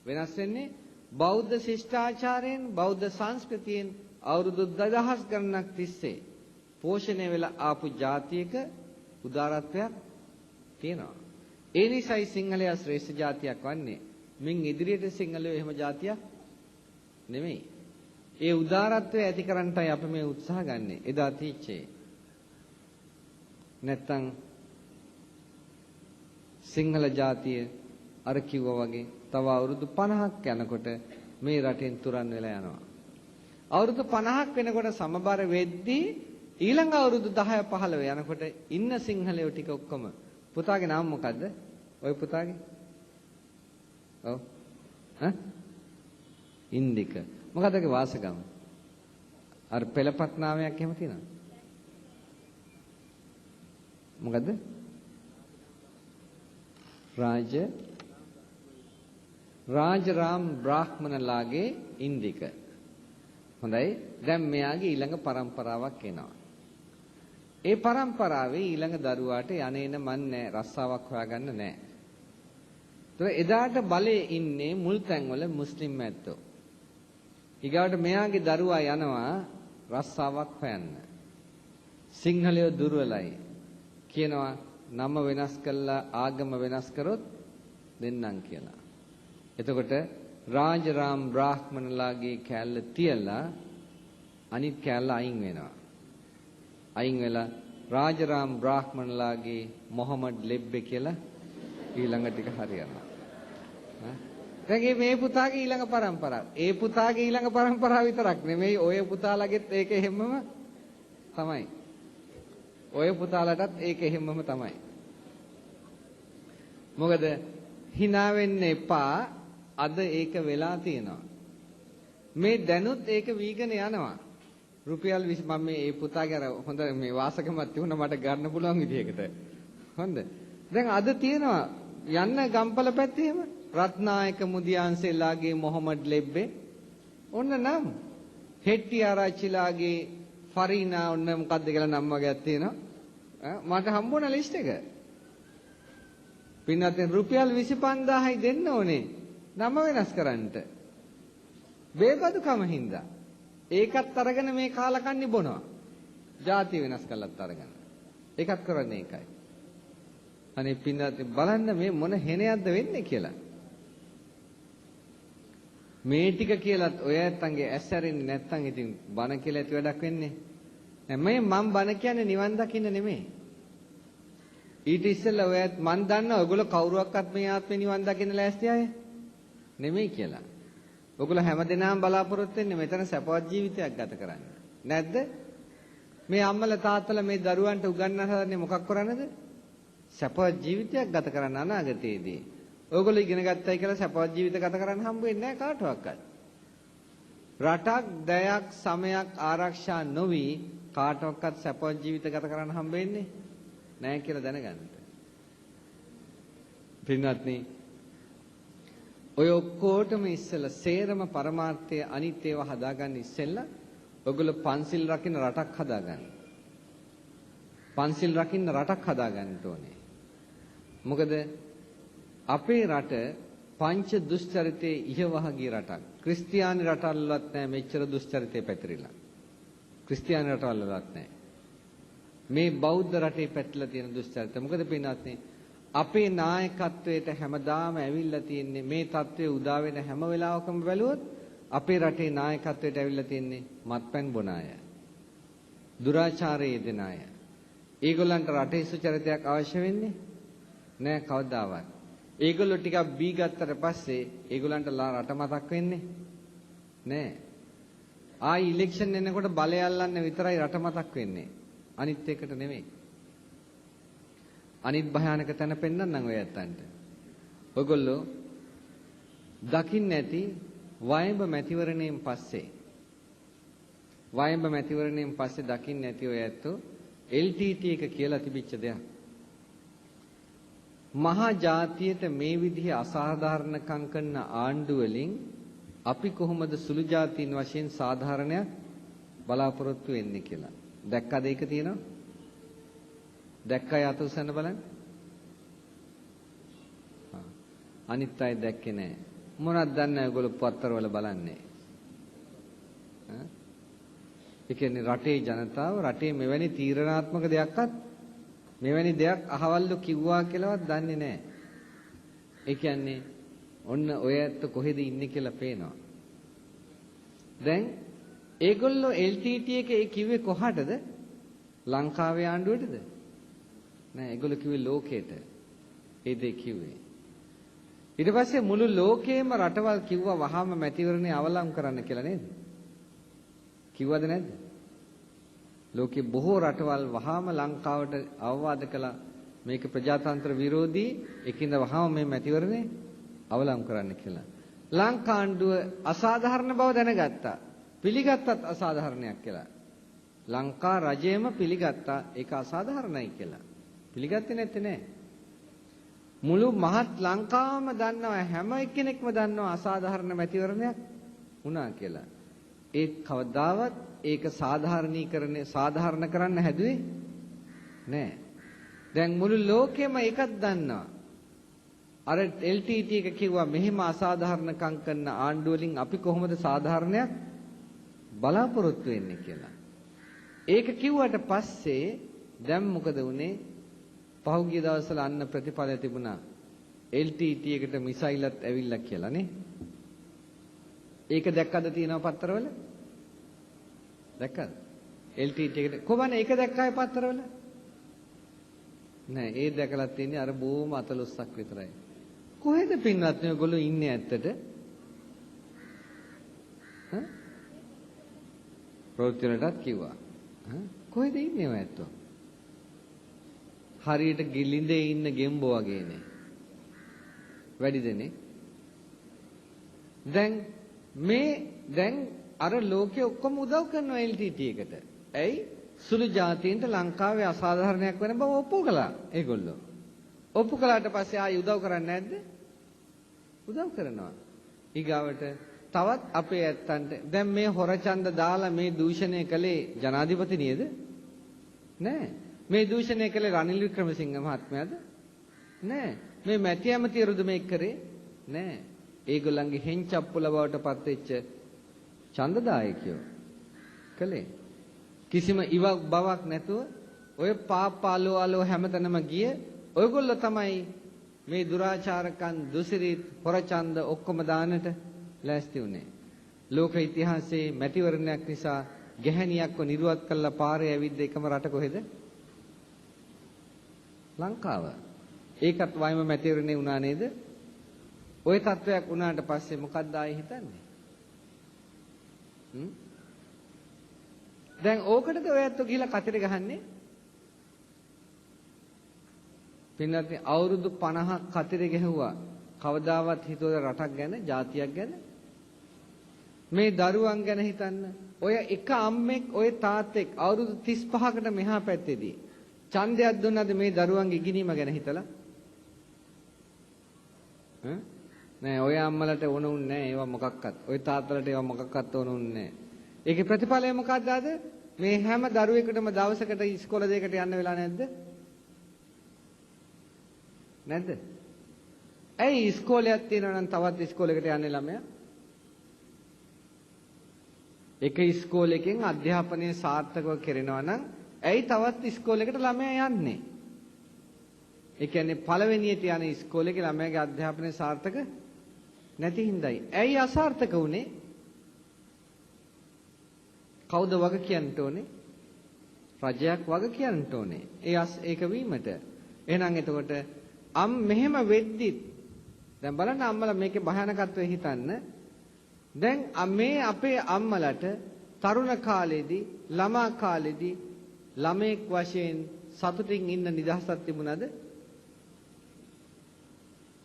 වෙනස් වෙන්නේ බෞද්ධ ශිෂ්ටාචාරයෙන් බෞද්ධ සංස්කෘතියෙන් අවුරුදු 2000 ගණනක් තිස්සේ පෝෂණය වෙලා ආපු જાතියක උදාරත්වයක් තියෙනවා. ඒ නිසායි සිංහලයා ශ්‍රේෂ්ඨ જાතියක් වන්නේ. මින් ඉදිරියට සිංහලයෝ එහෙම જાතියක් නෙමෙයි. ඒ උදාරත්වය ඇති කරන්නටයි අපි මේ උත්සාහ ගන්නෙ. එදා තීච්චේ. නැත්තම් සිංහල ජාතිය අර කිව්වා වගේ තව අවුරුදු 50ක් යනකොට මේ රටෙන් තුරන් වෙලා යනවා. අවුරුදු 50ක් වෙනකොට සමබර වෙද්දී ඊළඟ අවුරුදු 10 15 යනකොට ඉන්න සිංහලයෝ ටික ඔක්කොම පුතාගේ නම මොකද්ද? ඔය පුතාගේ? ඔව්. ඉන්දික. මොකද ඒකේ වාසගම? අර පෙළපත් නාමයක් එහෙම තියෙනවද? මොකද්ද? රාජරාම් බ්‍රාහ්මණලාගේ ඉන්දික. හොඳයි. දැන් මෙයාගේ ඊළඟ પરම්පරාවක් එනවා. ඒ પરම්පරාවේ ඊළඟ දරුවාට යන්නේන මන්නේ රස්සාවක් හොයාගන්න නැහැ. ඒතර එදාට බලේ ඉන්නේ මුල් තැන්වල මුස්ලිම් මැත්තෝ. ඊගාවට මෙයාගේ දරුවා යනවා රස්සාවක් හොයන්න. සිංහලයෝ දුර්වලයි. කියනවා නම වෙනස් කළා ආගම වෙනස් කරොත් දෙන්නම් කියලා. එතකොට රාජරාම් බ්‍රාහ්මණලාගේ කැලල තියලා අනිත් කැලල අයින් වෙනවා. අයින් වෙලා රාජරාම් බ්‍රාහ්මණලාගේ මොහමඩ් ලෙබ්බේ කියලා ඊළඟ ටික හරියනවා. දැන් මේ පුතාගේ ඊළඟ પરම්පරාව. ඒ පුතාගේ ඊළඟ પરම්පරාව විතරක් නෙමෙයි ඔය පුතාලගෙත් ඒක එහෙමම තමයි. ඔය පුතාලටත් ඒක එහෙමම තමයි. මොකද hina වෙන්න එපා. අද ඒක වෙලා තියෙනවා. මේ දැනුත් ඒක වීගෙන යනවා. රුපියල් 20 මම මේ පුතාගේ අර හොඳ මේ වාසකමක් තිබුණා මට ගන්න පුළුවන් විදිහකට. හොඳ. දැන් අද තියෙනවා යන්න ගම්පල පැත්තේම රත්නායක මුදියන්සෙලාගේ මොහමඩ් ලෙබ්බේ ඔන්න නම් හෙට්ටි ආරච්චිලාගේ ෆරීනා ඔන්න මොකද්ද කියලා නම් වගේක් තියෙනවා. මට හම්බුණා ලිස්ට් එක. පින්නත් රුපියල් 25000යි දෙන්න ඕනේ. නම වෙනස් කරන්නට. බේබදුකම හින්දා. ඒකත් අරගෙන මේ කාලකන්ණි බොනවා. ಜಾති වෙනස් කළත් අරගෙන. ඒකත් කරන්නේ ඒකයි. අනේ පින්නත් බලන්න මේ මොන හෙනයක්ද වෙන්නේ කියලා. මේ ටික කියලත් ඔය ඇත්තන්ගේ ඇස් ඇරින්නේ නැත්තම් ඉතින් බන කියලා ඇති වැඩක් වෙන්නේ. නෑ මම බන කියන්නේ නිවන් දකින්න නෙමෙයි. ඊට ඉස්සෙල්ලා ඔය මන් දන්නවා ඔයගොල්ලෝ කවුරුවක්වත් මේ ආත්මේ නිවන් දකින්න ලෑස්ති අය නෙමෙයි කියලා. ඔයගොල්ලෝ හැමදෙනාම බලාපොරොත්තු වෙන්නේ මෙතන සපවත් ජීවිතයක් ගත කරන්න. නැද්ද? මේ අම්මලා තාත්තලා මේ දරුවන්ට උගන්වන්න හදන්නේ මොකක් කරන්නද? සපවත් ජීවිතයක් ගත කරන්න අනාගතයේදී. ඔයගොල්ලෝ ඉගෙන ගත්තයි කියලා සපවත් ජීවිත ගත කරන්න හම්බ වෙන්නේ නැහැ කාටවත්. රටක්, දයක්, සමයක් ආරක්ෂා නොවි කාටවත් සපවත් ජීවිත ගත කරන්න හම්බ වෙන්නේ නැහැ කියලා දැනගන්න. පින්වත්නි ඔය ඔක්කොටම ඉස්සෙල්ලා සේරම පරමාර්ථය අනිත් ඒවා හදාගන්න ඉස්සෙල්ලා ඔයගොල්ලෝ පන්සිල් රකින්න රටක් හදාගන්න. පන්සිල් රකින්න රටක් හදාගන්න ඕනේ. මොකද අපේ රට පංච දුෂ්චරිතේ ඉහවහගිය රටක්. ක්‍රිස්තියානි රටවලවත් නැහැ මෙච්චර දුෂ්චරිතේ පැතිරිලා. ක්‍රිස්තියානි රටවලවත් නැහැ. මේ බෞද්ධ රටේ පැතිරලා තියෙන දුෂ්චරිත. මොකද පින්වත්නි අපේ නායකත්වයට හැමදාම ඇවිල්ලා තියෙන්නේ මේ தત્ත්වයේ උදා වෙන හැම වෙලාවකම බැලුවොත් අපේ රටේ නායකත්වයට ඇවිල්ලා තියෙන්නේ මත්පැන් බොන අය. දුරාචාරයේ යෙදෙන අය. ඒගොල්ලන්ට රටේ සුචරිතයක් අවශ්‍ය වෙන්නේ නෑ කවදාවත්. ඒගොල්ලෝ ටිකක් බී ගත්තට පස්සේ ඒගොල්ලන්ට රට මතක් වෙන්නේ නෑ. ආයි ඉලෙක්ෂන් එනකොට බලය අල්ලන්න විතරයි රට මතක් වෙන්නේ. අනිත් එකට නෙමෙයි. අනිත් භයානක තැන පෙන්නන්නම් ඔය ඇත්තන්ට. ඔයගොල්ලෝ දකින්න ඇති වයඹ මැතිවරණයෙන් පස්සේ දකින්න ඇති ඔය ඇත්තෝ LTT එක කියලා තිබිච්ච දෙයක්. මහා ජාතියට මේ විදිහේ අසාධාරණකම් කරන ආණ්ඩු වලින් අපි කොහොමද සුළු ජාතීන් වශයෙන් සාධාරණයක් බලාපොරොත්තු වෙන්නේ කියලා. දැක්කද ඒක තියෙනවා? දැක්කයි අත උස්සන්න බලන්න. අනිත් අය දැක්කේ නැහැ. මොනවද දන්නේ ඔයගොල්ලෝ පත්තරවල බලන්නේ. ඒ කියන්නේ රටේ ජනතාව රටේ මෙවැනි තීරණාත්මක දෙයක්වත් මෙවැනි දෙයක් අහවල්ලු කිව්වා කියලාවත් දන්නේ නැහැ. ඒ කියන්නේ ඔන්න ඔය ඇත්ත කොහෙද ඉන්නේ කියලා පේනවා. දැන් ඒගොල්ලෝ LTT එකේ කිව්වේ කොහටද? ලංකාවේ ආණ්ඩුවටද? නෑ ඒගොල්ලෝ කිව්වේ ලෝකෙට. ඒ දෙය කිව්වේ. ඊට පස්සේ මුළු ලෝකේම රටවල් කිව්වා වහාම මැතිවරණේ අවලං කරන්න කියලා නේද? කිව්වද නැද්ද? ලෝකේ බොහෝ රටවල් වහාම ලංකාවට අවවාද කළා මේක ප්‍රජාතන්ත්‍ර විරෝධී ඒකින්ද වහාම මේ මැතිවරණේ අවලං කරන්න කියලා. ලංකාණ්ඩුව අසාධාරණ බව දැනගත්තා. පිළිගත්තත් අසාධාරණයක් කියලා. ලංකා රජයම පිළිගත්තා ඒක අසාධාරණයි කියලා. පිළිගත්තේ නැත්තේ නෑ. මුළු මහත් ලංකාවම දන්නවා හැම එක්කෙනෙක්ම දන්නවා අසාධාරණ මැතිවරණයක් වුණා කියලා. ඒත් කවදාවත් ඒක සාධාරණ කරන්න හැදුවේ නෑ. දැන් මුළු ලෝකෙම ඒකත් දන්නවා. අර LTT එක කිව්වා මෙහෙම අසාධාරණකම් කරන ආණ්ඩුව වලින් අපි කොහොමද සාධාරණයක් බලාපොරොත්තු වෙන්නේ කියලා. ඒක කිව්වට පස්සේ දැන් මොකද වුනේ? පහුගිය දවස්වල අන්න ප්‍රතිඵල තිබුණා. LTT එකට මිසයිලත් ඇවිල්ලා කියලා නේ. ඒක දැක්කද තියෙනව පත්තරවල? දැක්කද? LTT එකට කොහොමද ඒක දැක්කයි පත්තරවල? නෑ ඒ දැකලා තියෙන්නේ අර බොහොම අතලොස්සක් විතරයි. කොහෙද පින්වත්නි ඔයගොල්ලෝ ඉන්නේ ඇත්තට? හා? ප්‍රවෘත්තිවලටත් කිව්වා. කොහෙද ඉන්නේ ඔය ඇත්තෝ? හරියට ගිලින්දේ ඉන්න ගෙම්බෝ වගේනේ. වැඩි දෙනේ. දැන් අර ලෝකෙ ඔක්කොම උදව් කරනවා LTT එකට. ඇයි? සුළු ජාතීන්ට ලංකාවේ අසාධාරණයක් වෙන බව ඔප්පු කළා ඒගොල්ලෝ. ඔප්පු කළාට පස්සේ ආයි උදව් කරන්නේ නැද්ද? උදව් කරනවා. ඊගාවට තවත් අපේ ඇත්තන්ට දැන් මේ හොරචන්ද දාලා මේ දූෂණය කළේ ජනාධිපති නේද? නෑ. මේ දූෂණය කළේ රනිල් වික්‍රමසිංහ මහත්මයාද? නෑ. මේ මැටි ඇමතිවරුද මේක කරේ? නෑ. ඒගොල්ලන්ගේ හෙන්චප්පුල බවට පත් වෙච්ච ඡන්දදායකයෝ කළේ. කිසිම ඉවක් බවක් නැතුව ඔය පාපාලෝ හැමතැනම ගිය ඔයගොල්ලෝ තමයි මේ දුරාචාරකම් දුසිරිත් හොරචන්ද ඔක්කොම දාන්නට ලෑස්ති වුණේ. ලෝක ඉතිහාසයේ මැතිවරණයක් නිසා ගැහණියක්ව නිරුවත් කළා පාරේ ඇවිද්ද එකම රට කොහෙද? ලංකාව. ඒකත් වයිම මැතිවරණේ වුණා නේද? ওই තත්වයක් වුණාට පස්සේ මොකක්ද ආයේ හිතන්නේ? දැන් ඕකටද ඔය ඇත්තෝ ගිහිලා කතරේ ගහන්නේ? පින්නත් අවුරුදු 50ක් කතරේ ගැහුවා. කවදාවත් හිතුවද රටක් ගැන, ජාතියක් ගැන? මේ දරුවන් ගැන හිතන්න. ඔය එක අම්මෙක්, ඔය තාත්තෙක් අවුරුදු 35කට මෙහා පැත්තේදී ඡන්දයක් දුන්නද මේ දරුවන්ගේ ඉගෙනීම ගැන හිතලා? නෑ ඔය අම්මලට ඕනුන්නේ නෑ ඒවා මොකක්වත්. ඔය තාත්තලට ඒවා මොකක්වත් ඕනුන්නේ නෑ. ඒකේ ප්‍රතිඵලය මොකක්ද අද? මේ හැම දරුවෙකුටම දවසකට ඉස්කෝල දෙකකට යන්න වෙලා නැද්ද? නැද්ද? ඇයි ඉස්කෝලයක් තියෙනවා නම් තවත් ඉස්කෝලයකට යන්නේ ළමයා? එක ඉස්කෝලයකින් අධ්‍යාපනය සාර්ථකව කරනවා නම් ඇයි තවත් ඉස්කෝලයකට ළමයා යන්නේ? ඒ කියන්නේ පළවෙනියට යන ඉස්කෝලේක ළමයාගේ අධ්‍යාපනය සාර්ථක නැති හින්දායි. ඇයි අසාර්ථක වුනේ? කවුද වග කියන්න ඕනේ? රජයක් වග කියන්න ඕනේ. ඒක වීමට. එහෙනම් එතකොට මෙහෙම වෙද්දිත් දැන් බලන්න අම්මලා මේකේ භයානකත්වය හිතන්න. දැන් මේ අපේ අම්මලට තරුණ කාලේදී ළමා කාලේදී ළමෙක් වශයෙන් සතුටින් ඉන්න නිදහසක් තිබුණාද?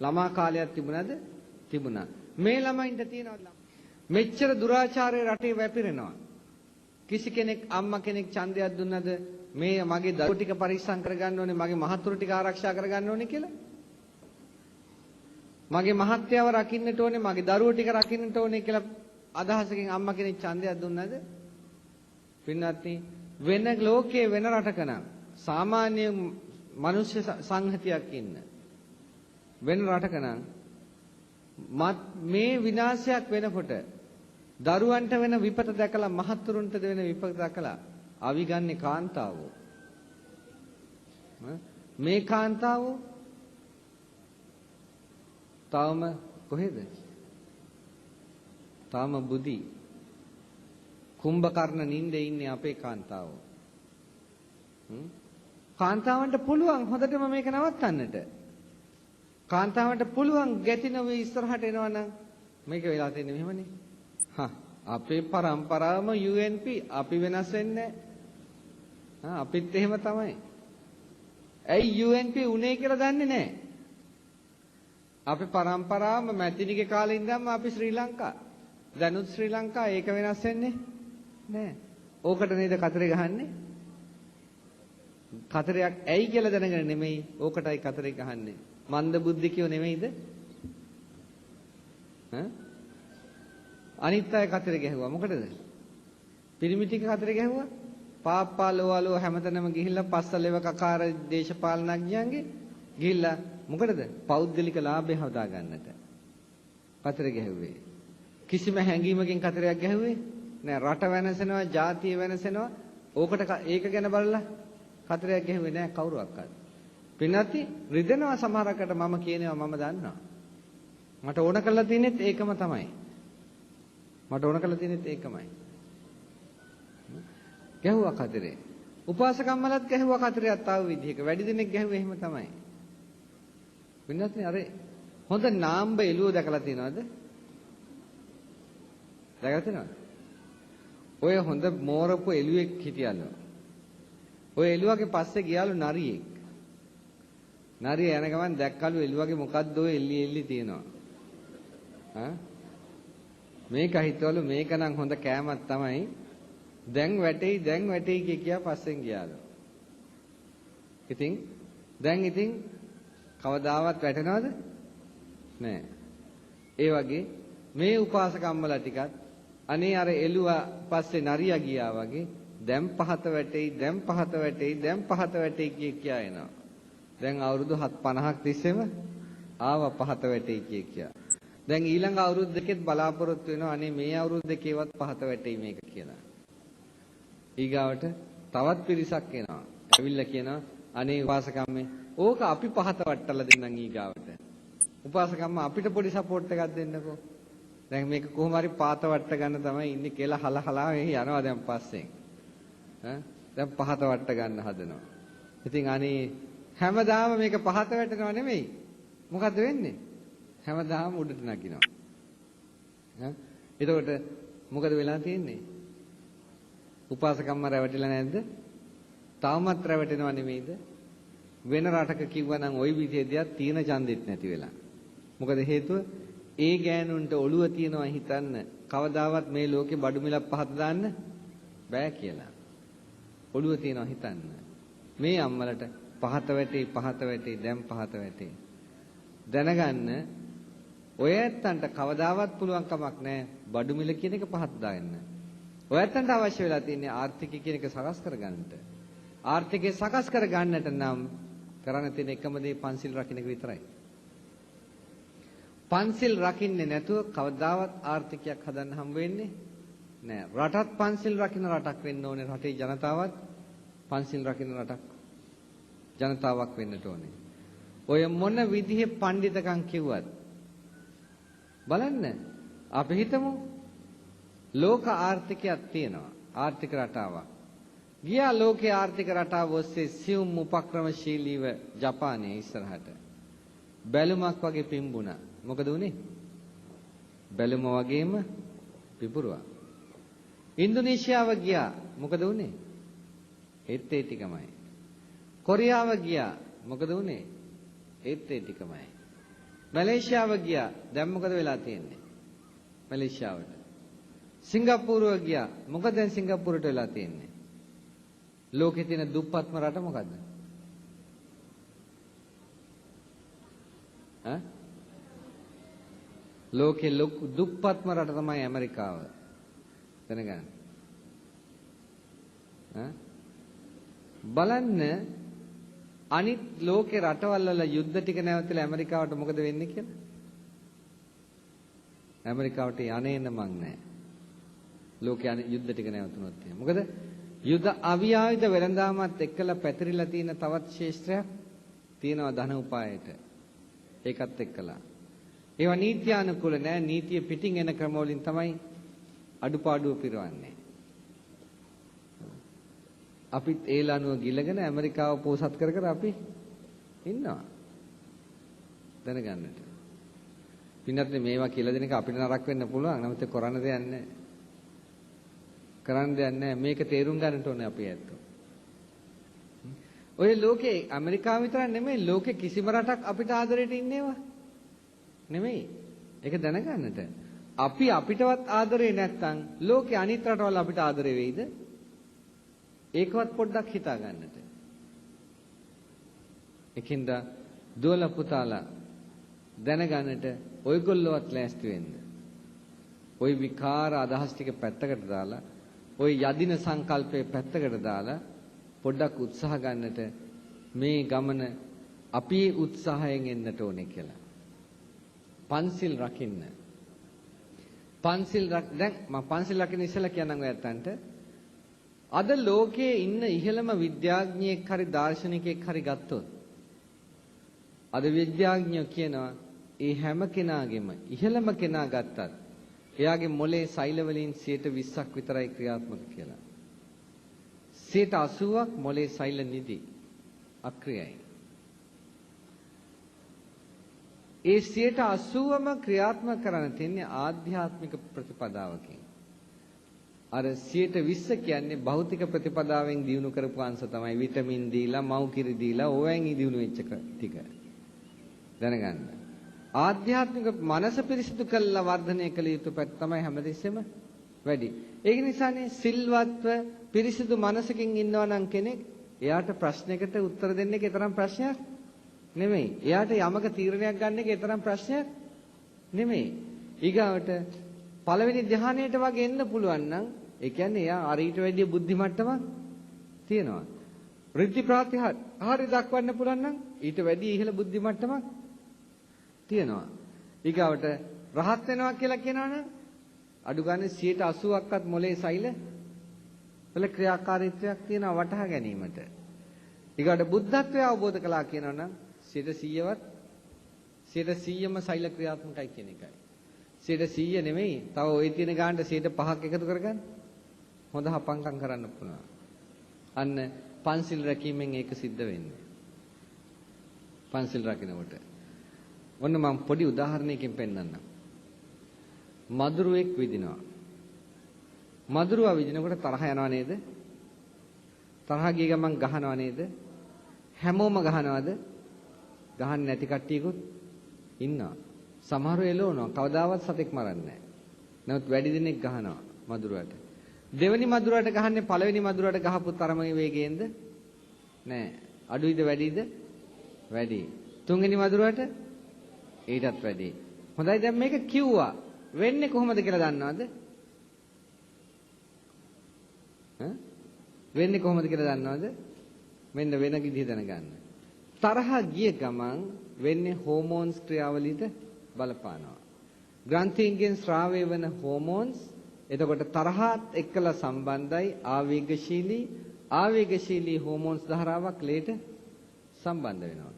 ළමා කාලයක් තිබුණාද? තිබුණා. මේ ළමයින්ට තියනවද? මෙච්චර දුරාචාරය රටේ වැපිරෙනවා. කිසි කෙනෙක් අම්මා කෙනෙක් ඡන්දයක් දුන්නද මේ මගේ දරුවෝ ටික පරිස්සම් කරගන්න ඕනේ, මගේ මහතුරු ටික ආරක්ෂා කරගන්න ඕනේ කියලා? මගේ මහත්යව රකින්නට ඕනේ, මගේ දරුවෝ ටික රකින්නට ඕනේ කියලා අදහසකින් අම්මා කෙනෙක් ඡන්දයක් දුන්නද? පින්වත්නි, වෙන ලෝකයේ වෙන රටක නම් සාමාන්‍ය මනුෂ්‍ය සංහතියක් ඉන්න වෙන රටක නම් මේ විනාශයක් වෙනකොට දරුවන්ට වෙන විපත දැකලා මහත්තුරුන්ට වෙන විපත දැකලා අවිගන්නේ කාන්තාවෝ. මේ කාන්තාවෝ තාම කොහෙද? තාම බුදි කුම්භකර්ණ නින්දේ ඉන්නේ අපේ කාන්තාවෝ. කාන්තාවන්ට පුළුවන් හොඳටම මේක නවත්තන්නට. කාන්තාවන්ට පුළුවන් ගැටි නොවේ ඉස්සරහට එනවනම් මේක වෙලා තියෙන්නේ මෙහෙමනේ. අපේ પરම්පරාවම UNP අපි වෙනස් වෙන්නේ නැහැ. අපිත් එහෙම තමයි. ඇයි UNP උනේ කියලා දන්නේ නැහැ. අපේ પરම්පරාවම මැතිනිගේ කාලේ ඉඳන්ම අපි ශ්‍රී ලංකා. දැනුත් ශ්‍රී ලංකා ඒක වෙනස් වෙන්නේ නැහැ. ඕකට නේද කතරේ ගහන්නේ? කතරයක් ඇයි කියලා දැනගෙන නෙමෙයි ඕකටයි කතරේ ගහන්නේ. මන්ද බුද්ධිකයෝ නෙමෙයිද? ඈ? අනිත් අය කතරේ ගැහුවා මොකටද? පිරිමි ටික කතරේ ගැහුවා. පාප්පාලෝවලෝ හැමතැනම ගිහිල්ලා පස්සලෙව කකාර දේශපාලනඥයන්ගේ ගිහිල්ලා මොකටද? පෞද්ගලික ලාභය හදා ගන්නට. කතරේ ගැහුවේ. කිසිම හැඟීමකින් කතරයක් ගැහුවේ නෑ. රට වෙනසෙනවා, ජාතිය වෙනසෙනවා. ඕකට ඒක ගැන බලලා කතරයක් ගැහුවේ නෑ කවුරුවක්වත්. පින්නති රිදෙනවා සමහරකට මම කියනවා මම දන්නවා. මට ඕන කරලා තියෙනෙත් ඒකම තමයි. මට ඕන කරලා තියෙනෙත් ඒකමයි. ගැහුවා කතරේ. උපාසකම්මලත් ගැහුවා කතරයක් තාව විදිහක. වැඩි දිනෙක ගැහුවේ එහෙම තමයි. පින්නත්නි අර හොඳ නාම්බ එළුව දැකලා තියෙනවද? දැකලා තියෙනවද? ඔය හොඳ මෝරපු එළුවෙක් හිටියලු. ඔය එළුවගේ පස්සේ ගියාලු නරියෙක්. නරිය යන ගමන් දැක්කලු එළුවගේ මොකද්ද ඔය එල්ලි එල්ලි තියෙනවා. මේක හිතවලු මේක නම් හොඳ කෑමක් තමයි. දැන් වැටෙයි කියා පස්සෙන් ගියාලු. ඉතින් කවදාවත් වැටෙනවද? නෑ. ඒ වගේ මේ උපාසකම්මලා ටිකත් අනේ අර එළුවා පස්සේ නරියා ගියා වගේ දැන් පහත වැටෙයි කියා එනවා. දැන් අවුරුදු 50ක් තිස්සේම ආවා පහත වැටෙයි කියා. දැන් ඊළඟ අවුරුදු දෙකෙත් බලාපොරොත්තු වෙනවා අනේ මේ අවුරුදු දෙකේවත් පහත වැටෙයි මේක කියලා. ඊගාවට තවත් පිරිසක් එනවා. ඇවිල්ලා කියනවා අනේ උපාසකම්මේ ඕක අපි පහත වට්ටලා දෙන්නම් ඊගාවට. උපාසකම්ම අපිට පොඩි සපෝට් එකක් දෙන්නකෝ. දැන් මේක කොහොම හරි පාත වට්ට ගන්න තමයි ඉන්නේ කියලා හලහලා යනවා දැන් පස්සෙන්. දැන් පහත වට්ට ගන්න හදනවා. ඉතින් අනේ හැමදාම මේක පහත වැටෙනව නෙමෙයි. මොකද්ද වෙන්නේ? හැමදාම උඩට නගිනවා. එතකොට මොකද වෙලා තියෙන්නේ? උපාසකම්ම රැවටිලා නැද්ද? තවමත් රැවටෙනව නෙමෙයිද? වෙන රටක කිව්වනම් ওই විදිහේ දෙයක් තීන ඡන්දෙත් නැති වෙලා. මොකද හේතුව? ඒ ගෑනුන්ට ඔළුව තියනවා හිතන්න කවදාවත් මේ ලෝකේ බඩු මිලක් පහත දාන්න බෑ කියලා. ඔළුව තියනවා හිතන්න. මේ අම්මලට පහත වැටේ දැන් පහත වැටේ. දැනගන්න ඔය ඇත්තන්ට කවදාවත් පුළුවන් කමක් නැහැ බඩු මිල කියන එක පහත දාන්න. ඔය ඇත්තන්ට අවශ්‍ය වෙලා තියෙන්නේ ආර්ථිකය කියන එක සකස් කරගන්නට. ආර්ථිකය සකස් කරගන්නට නම් කරන්න තියෙන එකම දේ පන්සිල් රකින්න එක විතරයි. පන්සිල් රකින්නේ නැතුව කවදාවත් ආර්ථිකයක් හදන්න හම් වෙන්නේ නෑ. රටත් පන්සිල් රකින්න රටක් වෙන්න ඕනේ. රටේ ජනතාවත් පන්සිල් රකින්න රටක් ජනතාවක් වෙන්නට ඕනේ. ඔය මොන විදිහේ පඬිතකම් කිව්වත් බලන්න අපි හිතමු ලෝක ආර්ථිකයක් තියෙනවා. ආර්ථික රටාවක්. ගියා ලෝකයේ ආර්ථික රටාව ඔස්සේ සියුම් උපක්‍රමශීලීව ජපානයේ ඉස්සරහට බැලුමක් වගේ පිම්බුණා. මොකද උනේ? බැලුම වගේම පිපුරුවා. ඉන්දුනීසියාව ගියා. මොකද උනේ? ඒත් ඒ ටිකමයි. කොරියාව ගියා. මොකද උනේ? ඒත් ඒ ටිකමයි. මැලේසියාව ගියා. දැන් මොකද වෙලා තියෙන්නේ? මැලේසියාවට. සිංගප්පූරුව ගියා. මොකද දැන් සිංගප්පූරුවට වෙලා තියෙන්නේ? ලෝකේ තියෙන දුප්පත්ම රට මොකද්ද? ලෝකේ දුප්පත්ම රට තමයි ඇමරිකාව. දැනගන්න. බලන්න අනිත් ලෝකේ රටවල් වල යුද්ධ ටික නැවතලා ඇමරිකාවට මොකද වෙන්නේ කියලා? ඇමරිකාවට යන්නේ මං නැහැ. ලෝකේ යුද්ධ ටික නැවතුනොත් එහෙම. මොකද යුද අවියායුධ වෙළඳාමත් එක්කලා පැතිරිලා තියෙන තවත් ශේෂ්ත්‍රයක් තියෙනවා ධන උපායට. ඒකත් එක්කලා. ඒවා නීත්‍යානුකූල නෑ. නීතිය පිටින් එන ක්‍රම වලින් තමයි අඩුපාඩුව පිරවන්නේ. අපිත් ඒලනුව ගිලගෙන ඇමරිකාව පෝසත් කර කර අපි ඉන්නවා. දැනගන්නට. පින්නත් මේවා කියලා දෙන එක අපිට නරක වෙන්න පුළුවන්. නමුත් කරන්න දෙයක් නැහැ. කරන්න දෙයක් නැහැ. මේක තේරුම් ගන්නට ඕනේ අපි ඇත්තෝ. ඔය ලෝකේ ඇමරිකාව විතරක් නෙමෙයි ලෝකේ කිසිම රටක් අපිට ආදරයට ඉන්නේවා නෙමෙයි. ඒක දැනගන්නට. අපි අපිටවත් ආදරේ නැත්නම් ලෝකේ අනිත් රටවල් අපිට ආදරේ වෙයිද? ඒකවත් පොඩ්ඩක් හිතා ගන්නට. එකින්ද දුවලා පුතාලා දැනගන්නට ඔයගොල්ලෝවත් ලෑස්ති වෙන්න. ওই විකාර අදහස් ටික පැත්තකට දාලා, ওই යදින සංකල්පේ පැත්තකට දාලා පොඩ්ඩක් උත්සාහ ගන්නට මේ ගමන අපි උත්සාහයෙන් එන්නට ඕනේ කියලා. පන්සිල් රකින්න. දැන් මම පන්සිල් රකින්න ඉස්සෙල්ලා කියන්නම් ඔයයන්ට. අද ලෝකයේ ඉන්න ඉහළම විද්‍යාඥයෙක් හරි දාර්ශනිකයෙක් හරි ගත්තොත් අද විද්‍යාඥයෝ කියනවා ඒ හැම කෙනාගේම ඉහළම කෙනා ගත්තත් එයාගේ මොලේ සෛල වලින් 20%ක් විතරයි ක්‍රියාත්මක කියලා. 80%ක් මොලේ සෛල නිදි අක්‍රියයි. ඒ 80%ම ක්‍රියාත්මක කරන්න තියෙන්නේ ආධ්‍යාත්මික ප්‍රතිපදාවකින්. අර 20% කියන්නේ භෞතික ප්‍රතිපදාවෙන් දිනු කරපු අංශ තමයි විටමින් දීලා, මව් කිරි දීලා, ඕවෙන් දිනු වෙච්ච ටික. දැනගන්න. ආධ්‍යාත්මික මනස පිරිසිදු කළා වර්ධනය කළ යුතු පැත්ත තමයි හැමදෙස්සෙම වැඩි. ඒක නිසානේ සිල්වත්ව පිරිසිදු මනසකින් ඉන්නවා නම් කෙනෙක් එයාට ප්‍රශ්නයකට උත්තර දෙන්නේ කතරම් ප්‍රශ්නයක් නෙමෙයි. එයාට යමක තීරණයක් ගන්න එක කතරම් ප්‍රශ්නයක් නෙමෙයි. ඊගාවට පළවෙනි ධ්‍යානයට වගේ එන්න පුළුවන් නම් ඒ කියන්නේ එයා අරීට වැඩිය බුද්ධි මට්ටමක් තියෙනවා. ඍද්ධි ප්‍රාතිහාර්ය දක්වන්න පුළුවන් නම් ඊට වැඩිය ඉහළ බුද්ධි මට්ටමක් තියෙනවා. ඊගාවට රහත් වෙනවා කියලා කියනවනම් අඩු ගානේ 80%ක්වත් මොලේ සෛල වල ක්‍රියාකාරීත්වයක් තියෙනවා වටහා ගැනීමට. ඊගාවට බුද්ධත්වය අවබෝධ කළා කියනවනම් 100%ම සෛල ක්‍රියාත්මකයි කියන එකයි. 100% නෙමෙයි. තව ওই තියෙන ගානට 5% එකතු කරගන්න. හොඳ හපංකම් කරන්න පුළුවන්. අන්න පන්සිල් රැකීමෙන් ඒක සිද්ධ වෙන්නේ. පන්සිල් රකින්නකොට. ඔන්න මම පොඩි උදාහරණයකින් පෙන්නන්නම්. මදුරුවෙක් විදිනවා. මදුරුවා විදිනකොට තරහ යනවා නේද? තරහ ගිය ගමන් ගහනවා නේද? හැමෝම ගහනවද? ගහන්නේ නැති කට්ටියකුත් ඉන්නවා. සමහරව එළවනවා. කවදාවත් සතෙක් මරන්නේ නැහැ. නමුත් වැඩි දෙනෙක් ගහනවා මදුරුවට. දෙවෙනි මදුරුවට ගහන්නේ පළවෙනි මදුරුවට ගහපු තරමේ වේගයෙන්ද? නෑ. අඩුයිද වැඩිද? වැඩි. තුන්වෙනි මදුරුවට ඊටත් වැඩි. හොඳයි දැන් මේක කිව්වා. වෙන්නේ කොහොමද කියලා දන්නවද? වෙන්නේ කොහොමද කියලා දන්නවද? මෙන්න වෙන විදිහ දැනගන්න. තරහ ගිය ගමන් වෙන්නේ හෝමෝන්ස් ක්‍රියාවලියට බලපානවා. ග්‍රන්ථීන්ගෙන් ස්‍රාවය වෙන හෝමෝන්ස් එතකොට තරහත් එක්කලා සම්බන්ධයි ආවේගශීලී හෝමෝන්ස් ධාරාවක් ලේට සම්බන්ධ වෙනවා.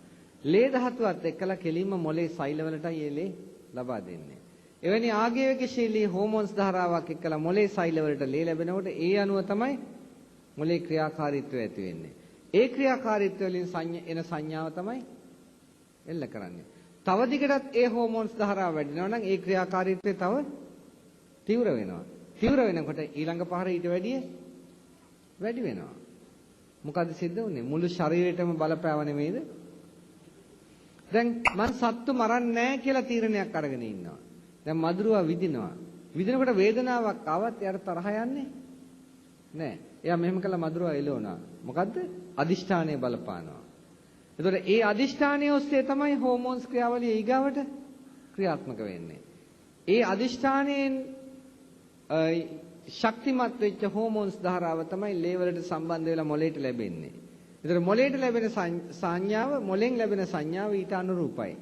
ලේ ධාතුවත් එක්කලා කෙලින්ම මොලේ සෛලවලටයි ඒ ලේ ලබා දෙන්නේ. එවැනි ආවේගශීලී හෝමෝන්ස් ධාරාවක් එක්කලා මොලේ සෛලවලට ලේ ලැබෙනකොට ඒ අනුව තමයි මොලේ ක්‍රියාකාරීත්වය ඇති වෙන්නේ. ඒ ක්‍රියාකාරීත්වය වලින් එන සංඥාව තමයි එල්ල කරන්නේ. තව දිගටත් ඒ හෝමෝන්ස් ධාරාව වැඩිනවා නම් ඒ ක්‍රියාකාරීත්වය තව තීව්‍ර වෙනවා. තීව්‍ර වෙනකොට ඊළඟ පහර ඊට වැඩිය වැඩි වෙනවා. මොකද සිද්ධ වුනේ? මුළු ශරීරයටම බලපෑව නෙමෙයිද? දැන් මං සත්තු මරන්නේ නැහැ කියලා තීරණයක් අරගෙන ඉන්නවා. දැන් මදුරුවා විදිනවා. විදිනකොට වේදනාවක් ආවත් එයාට තරහ යන්නේ නැහැ. එයා මෙහෙම කළා මදුරුවා එළවනවා. මොකද්ද? අදිෂ්ඨානය බලපානවා. එතකොට ඒ අදිෂ්ඨානය ඔස්සේ තමයි හෝමෝන්ස් ක්‍රියාවලිය ඊගාවට ක්‍රියාත්මක වෙන්නේ. ඒ අදිෂ්ඨානයෙන් ශක්තිමත් වෙච්ච හෝමෝන්ස් ධාරාව තමයි ලේ වලට සම්බන්ධ වෙලා මොළයට ලැබෙන්නේ. ඒතර මොළයට ලැබෙන සංඥාව මොළෙන් ලැබෙන සංඥාව ඊට අනුරූපයි.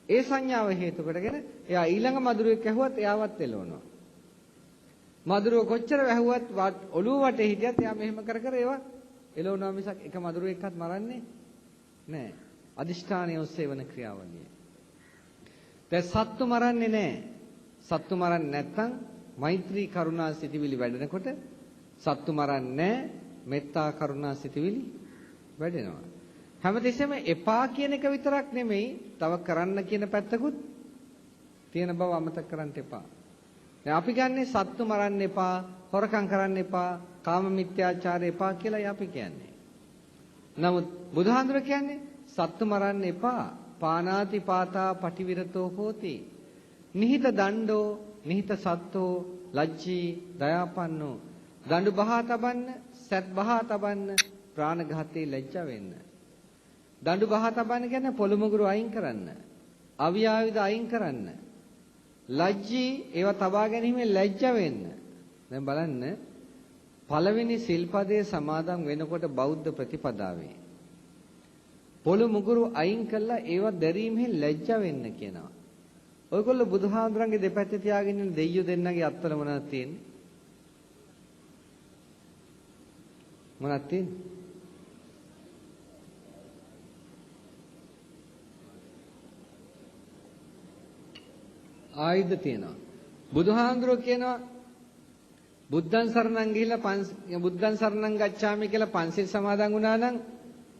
ඒ සංඥාව හේතු කොටගෙන එයා ඊළඟ මදුරුවෙක් ඇහුවත් එයාවත් එළවනවා. මදුරුව කොච්චර වැහුවත් ඔළුව වටේ හිටියත් එයා මෙහෙම කර කර ඒවා එළවනවා මිසක් එක මදුරුවෙක්වත් මරන්නේ නැහැ. අදිෂ්ඨානය ඔස්සේ වෙන ක්‍රියාවලිය. දැන් සත්තු මරන්නේ නැහැ. සත්තු මරන්නේ නැත්නම් මෛත්‍රී කරුණා සිතිවිලි වැඩෙනකොට සත්තු මරන්නේ නැහැ. මෙත්තා කරුණා සිතිවිලි වැඩෙනවා. හැමතිස්සෙම එපා කියන එක විතරක් නෙමෙයි තව කරන්න කියන පැත්තකුත් තියෙන බව අමතක කරන්න එපා. දැන් අපි ගන්නේ සත්තු මරන්න එපා, හොරකම් කරන්න එපා, කාම මිත්‍යාචාරය එපා කියලා අපි කියන්නේ. නමුත් බුදුහාඳුර කියන්නේ සත්තු මරන්න එපා. පානාති පාතා පටිවිරතෝ හෝති. නිහිත දණ්ඩෝ නිහිත සත්තෝ ලජ්ජී දයාපන්නෝ. දඬු බහා තබන්න, සත් බහා තබන්න, ප්‍රාණඝාතේ ලැජ්ජා වෙන්න. දඬු ගහ තබන්න කියන්නේ පොළු මුගුරු අයින් කරන්න. අවියාවිද අයින් කරන්න. ලැජ්ජී ඒවා තබා ගැනීමෙන් ලැජ්ජ වෙන්න. දැන් බලන්න පළවෙනි සිල්පදයේ සමාදන් වෙනකොට බෞද්ධ ප්‍රතිපදාවේ පොළු මුගුරු අයින් කළා ඒවා දැරීමෙන් ලැජ්ජ වෙන්න කියනවා. ඔයගොල්ලෝ බුදුහාමුදුරන්ගේ දෙපැත්තේ තියාගෙන ඉන්න දෙයියෝ දෙන්නගේ අත්වල මොනවද තියෙන්නේ? මොනවද තියෙන්නේ? ආයුධ තියෙනවා. බුදුහාමුදුරුවෝ කියනවා බුද්ධං සරණං ගිහිලා බුද්ධං සරණං ගච්ඡාමි කියලා පංචශීල සමාදන් වුණා නම්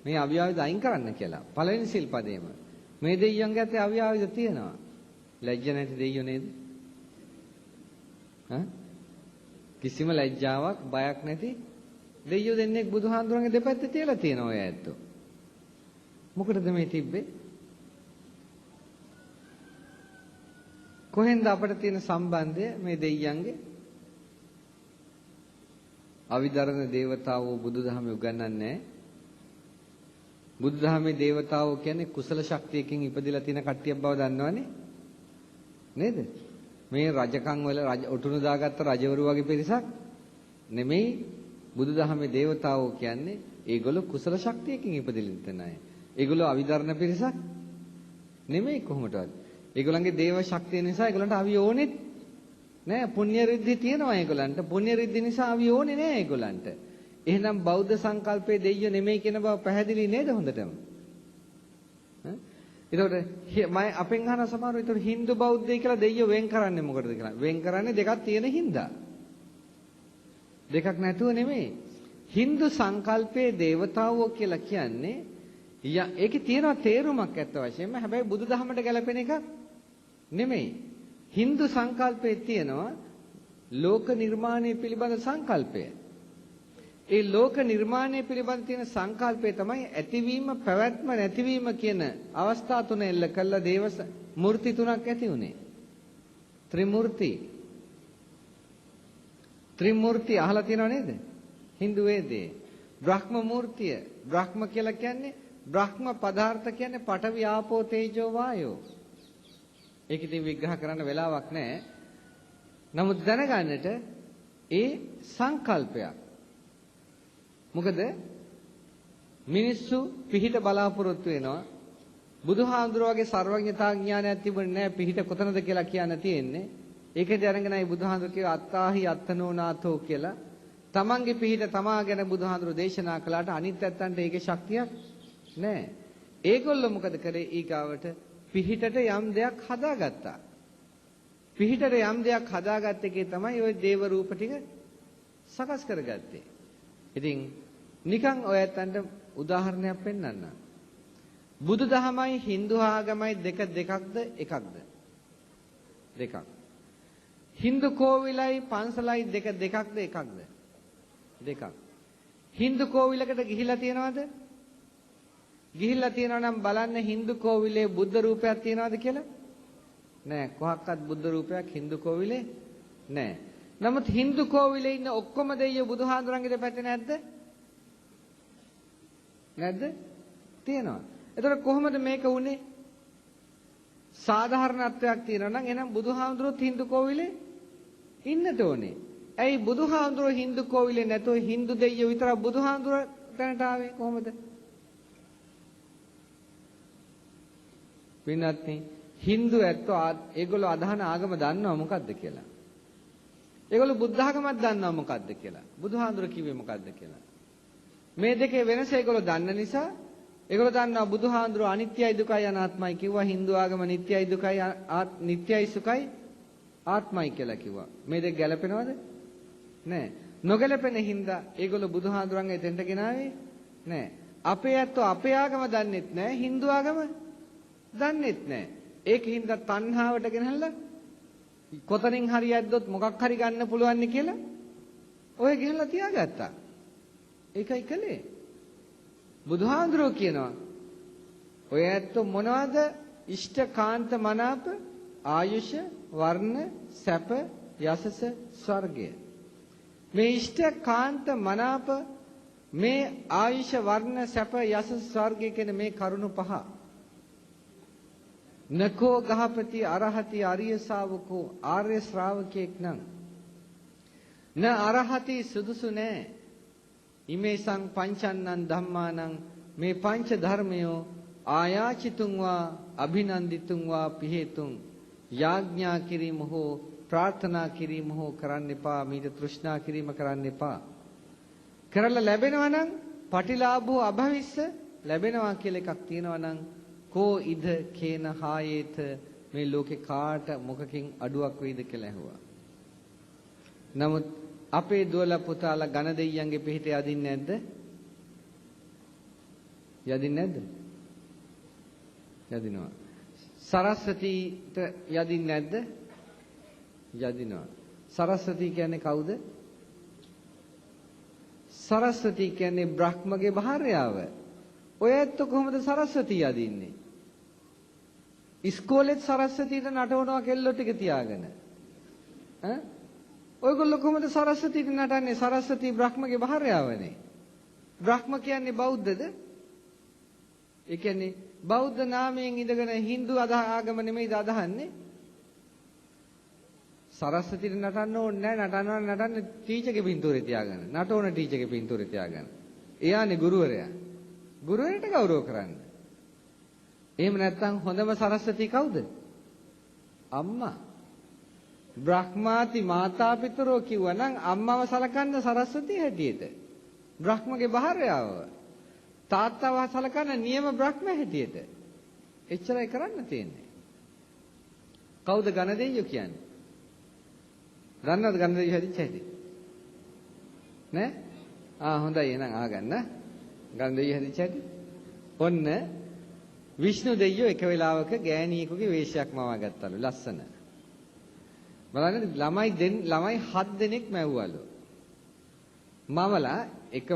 මේ අවියාවිද අයින් කරන්න කියලා. පළවෙනි සිල්පදේම. මේ දෙයියන්ගේ අතේ අවියාවිද තියෙනවා. ලැජ්ජ නැති දෙයියෝ නේද? කිසිම ලැජ්ජාවක් බයක් නැති දෙයියෝ දෙන්නේ බුදුහාමුදුරන්ගේ දෙපැත්තේ තියලා තියෙනවා ඔය ඇත්තෝ. මොකටද මේ තිබ්බේ? කොහෙන්ද අපිට තියෙන සම්බන්ධය මේ දෙයියන්ගේ? අවිදරණ දේවතාවෝ බුදුදහමේ උගන්වන්නේ නැහැ. බුදුදහමේ දේවතාවෝ කියන්නේ කුසල ශක්තියකින් ඉපදිලා තියෙන කට්ටියක් බව දන්නවනේ. නේද? මේ රජකම් වල ඔටුනු දාගත්ත රජවරු වගේ පිරිසක් නෙමෙයි බුදුදහමේ දේවතාවෝ කියන්නේ. ඒගොල්ලෝ කුසල ශක්තියකින් ඉපදිලා තියෙන අය. ඒගොල්ලෝ අවිදරණ පිරිසක් නෙමෙයි කොහොමදවත්. ඒගොල්ලන්ගේ දේව ශක්තිය නිසා ඒගොල්ලන්ට අවිය ඕනෙත් නෑ. පුණ්‍ය රිද්ධි තියෙනවා ඒගොල්ලන්ට. පුණ්‍ය රිද්ධි නිසා අවිය ඕනේ නෑ ඒගොල්ලන්ට. එහෙනම් බෞද්ධ සංකල්පයේ දෙයියෝ නෙමෙයි කියන බව පැහැදිලි නේද හොඳටම? එතකොට මම අපෙන් අහන සමහරව ඒතකොට Hindu බෞද්ධය කියලා දෙයියෝ වෙන් කරන්නේ මොකටද කියලා. වෙන් කරන්නේ දෙකක් තියෙන හින්දා. දෙකක් නැතුව නෙමෙයි. Hindu සංකල්පයේ දේවතාවෝ කියලා කියන්නේ ඒකේ තියෙන තේරුමක් ඇත්ත වශයෙන්ම. හැබැයි බුදුදහමට ගැලපෙන එකක් නෙමෙයි. Hindu සංකල්පයේ තියෙනවා ලෝක නිර්මාණය පිළිබඳ සංකල්පය. ඒ ලෝක නිර්මාණය පිළිබඳ තියෙන සංකල්පය තමයි ඇතිවීම, පැවැත්ම, නැතිවීම කියන අවස්ථා තුන එල්ල කළා දේව මූර්ති තුනක් ඇති උනේ. ත්‍රිමූර්ති. ත්‍රිමූර්ති අහලා තියෙනව නේද? Hindu වේදේ. බ්‍රහ්ම මූර්තිය. බ්‍රහ්ම කියලා කියන්නේ බ්‍රහ්ම පදාර්ථ කියන්නේ පඨවි ආපෝ තේජෝ වායෝ. ඒක ඉතින් විග්‍රහ කරන්න වෙලාවක් නැහැ. නමුත් දැනගන්නට ඒ සංකල්පයක්. මොකද මිනිස්සු පිහිට බලාපොරොත්තු වෙනවා. බුදුහාඳුර වගේ සර්වඥතා ඥානයක් තිබුණේ නැහැ පිහිට කොතනද කියලා කියන්න තියෙන්නේ. ඒකදී අරගෙනයි බුදුහාඳුර කිව්ව අත්තාහි අත්තනෝනාතෝ කියලා. තමන්ගේ පිහිට තමා ගැන බුදුහාඳුර දේශනා කළාට අනිත් පැත්තන්ට ඒකේ ශක්තියක් නැහැ. ඒගොල්ලෝ මොකද කරේ? ඊගාවට පිහිටට යම් දෙයක් හදාගත්තා. පිහිටට යම් දෙයක් හදාගත්ත එකේ තමයි ওই දේව රූප ටික සකස් කරගත්තේ. ඉතින් නිකන් ඔය ඇත්තන්ට උදාහරණයක් පෙන්නන්න. බුදුදහමයි Hindu ආගමයි දෙකක්ද එකක්ද? දෙකක්. Hindu කෝවිලයි පන්සලයි දෙකක්ද එකක්ද? දෙකක්. Hindu කෝවිලකට ගිහිලා තියනවද? ගිහිල්ලා තියනවා නම් බලන්න Hindu කෝවිලේ බුද්ධ රූපයක් තියනවද කියලා? නෑ. කොහක්වත් බුද්ධ රූපයක් Hindu කෝවිලේ නෑ. නමුත් Hindu කෝවිලේ ඉන්න ඔක්කොම දෙයියෝ බුදුහාඳුරන්ගේ දෙපැත්තේ නැද්ද? නැද්ද? තියෙනවා. එතකොට කොහොමද මේක උනේ? සාධාරණත්වයක් තියෙනවා නම් එහෙනම් බුදුහාඳුරොත් Hindu කෝවිලේ ඉන්නට ඕනේ. ඇයි බුදුහාඳුරෝ Hindu කෝවිලේ නැතෝ Hindu දෙයියෝ විතරක් බුදුහාඳුර තැනට ආවේ කොහොමද? වෙනත්නේ Hindu ඇත්තෝ ඒගොල්ලෝ අදහන ආගම දන්නව මොකද්ද කියලා. ඒගොල්ලෝ බුද්ධ ආගමක් දන්නව මොකද්ද කියලා. බුදුහාඳුර කිව්වේ මොකද්ද කියලා. මේ දෙකේ වෙනස ඒගොල්ලෝ දන්න නිසා ඒගොල්ලෝ දන්නවා බුදුහාඳුර අනිත්‍යයි දුකයි අනාත්මයි කිව්වා. Hindu ආගම නිට්ටයයි දුකයි නිට්ටයයි සුඛයි ආත්මයි කියලා කිව්වා. මේ දෙක ගැලපෙනවද? නෑ. නොගැලපෙන හින්දා ඒගොල්ලෝ බුදුහාඳුරන් එතෙන්ට ගෙනාවේ නෑ. අපේ ඇත්තෝ අපේ ආගම දන්නෙත් නෑ. Hindu ආගම දන්නෙත් නෑ. ඒකින්ද තණ්හාවට ගෙනහැල්ලා කොතනින් හරි යද්දොත් මොකක් හරි ගන්න පුළුවන් නේ කියලා ඔය ගෙනල්ලා තියාගත්තා. ඒකයි කලේ. බුදුහාඳුරෝ කියනවා ඔය ඇත්තෝ මොනවද? ඉෂ්ඨකාන්ත මනාප ආයුෂ වර්ණ සැප යසස ස්වර්ගය. මේ ඉෂ්ඨකාන්ත මනාප මේ ආයුෂ වර්ණ සැප යස ස්වර්ගය කියන මේ කරුණු පහ නකෝ ගහපති අරහති ආර්ය ශාවකෝ ආර්ය ශ්‍රාවකෙක් නම් න අරහති සුදුසු නෑ ඉමේසං පංචන්නං ධම්මානං මේ පංච ධර්මයෝ ආයාචිතුං වා අභිනන්දිතුං වා පිහෙතුං යාඥා කිරීම හෝ ප්‍රාර්ථනා කිරීම හෝ කරන්න එපා මීට තෘෂ්ණා කිරීම කරන්න එපා කරලා ලැබෙනවා නම් පටිලාභෝ අභවිස්ස ලැබෙනවා කියලා එකක් තියෙනවා නම් කෝ ඉද කේන හායේත මේ ලෝකේ කාට මොකකින් අඩුවක් වෙයිද කියලා ඇහුවා. නමුත් අපේ දුවලා පුතාලා ඝන දෙයියන්ගේ පිහිට යදින්නේ නැද්ද? යදින්නේ නැද්ද? යදිනවා. සරස්වතීට යදින්නේ නැද්ද? යදිනවා. සරස්වතී කියන්නේ කවුද? සරස්වතී කියන්නේ බ්‍රහ්මගේ භාර්යාව. ඔය ඇත්ත කොහොමද සරස්වතී යදින්නේ? ඉස්කෝලේත් සරස්වතීට නටවනවා කෙල්ලෝ ටික තියාගෙන. ඈ? ඔයගොල්ලෝ කොහොමද සරස්වතීට නටන්නේ? සරස්වතී බ්‍රහ්මගේ භාර්යාවනේ. බ්‍රහ්ම කියන්නේ බෞද්ධද? ඒ කියන්නේ බෞද්ධ නාමයෙන් ඉඳගෙන Hindu ආගම නෙමෙයිද අදහන්නේ? සරස්වතීට නටන්න ඕනේ නැහැ. නටන්නේ ටීචර්ගේ පින්තූරේ තියාගෙන. නටවන ටීචර්ගේ පින්තූරේ තියාගෙන. එයානේ ගුරුවරයා. ගුරුවරයාට ගෞරව කරන්න. එහෙම නැත්නම් හොඳම සරස්වතී කවුද? අම්මා. බ්‍රහ්මාති මාතාපිතරෝ කිව්වනම් අම්මව සලකන්න සරස්වතී හැටියට. බ්‍රහ්මගේ භාර්යාව. තාත්තව සලකන්න නියම බ්‍රහ්ම හැටියට. එච්චරයි කරන්න තියෙන්නේ. කවුද ඝන දෙයියෝ කියන්නේ? දන්නවද ඝන දෙයියෝ හැදිච්ච හැටි? නෑ? හොඳයි එහෙනම් අහගන්න. ඝන දෙයියෝ හැදිච්ච හැටි. ඔන්න විෂ්ණු දෙයියෝ එක වෙලාවක ගෑණියෙකුගේ වේශයක් මවා ගත්තලු ලස්සන. බලන්න ළමයි 7 දෙනෙක් මැව්වලු. මවලා එක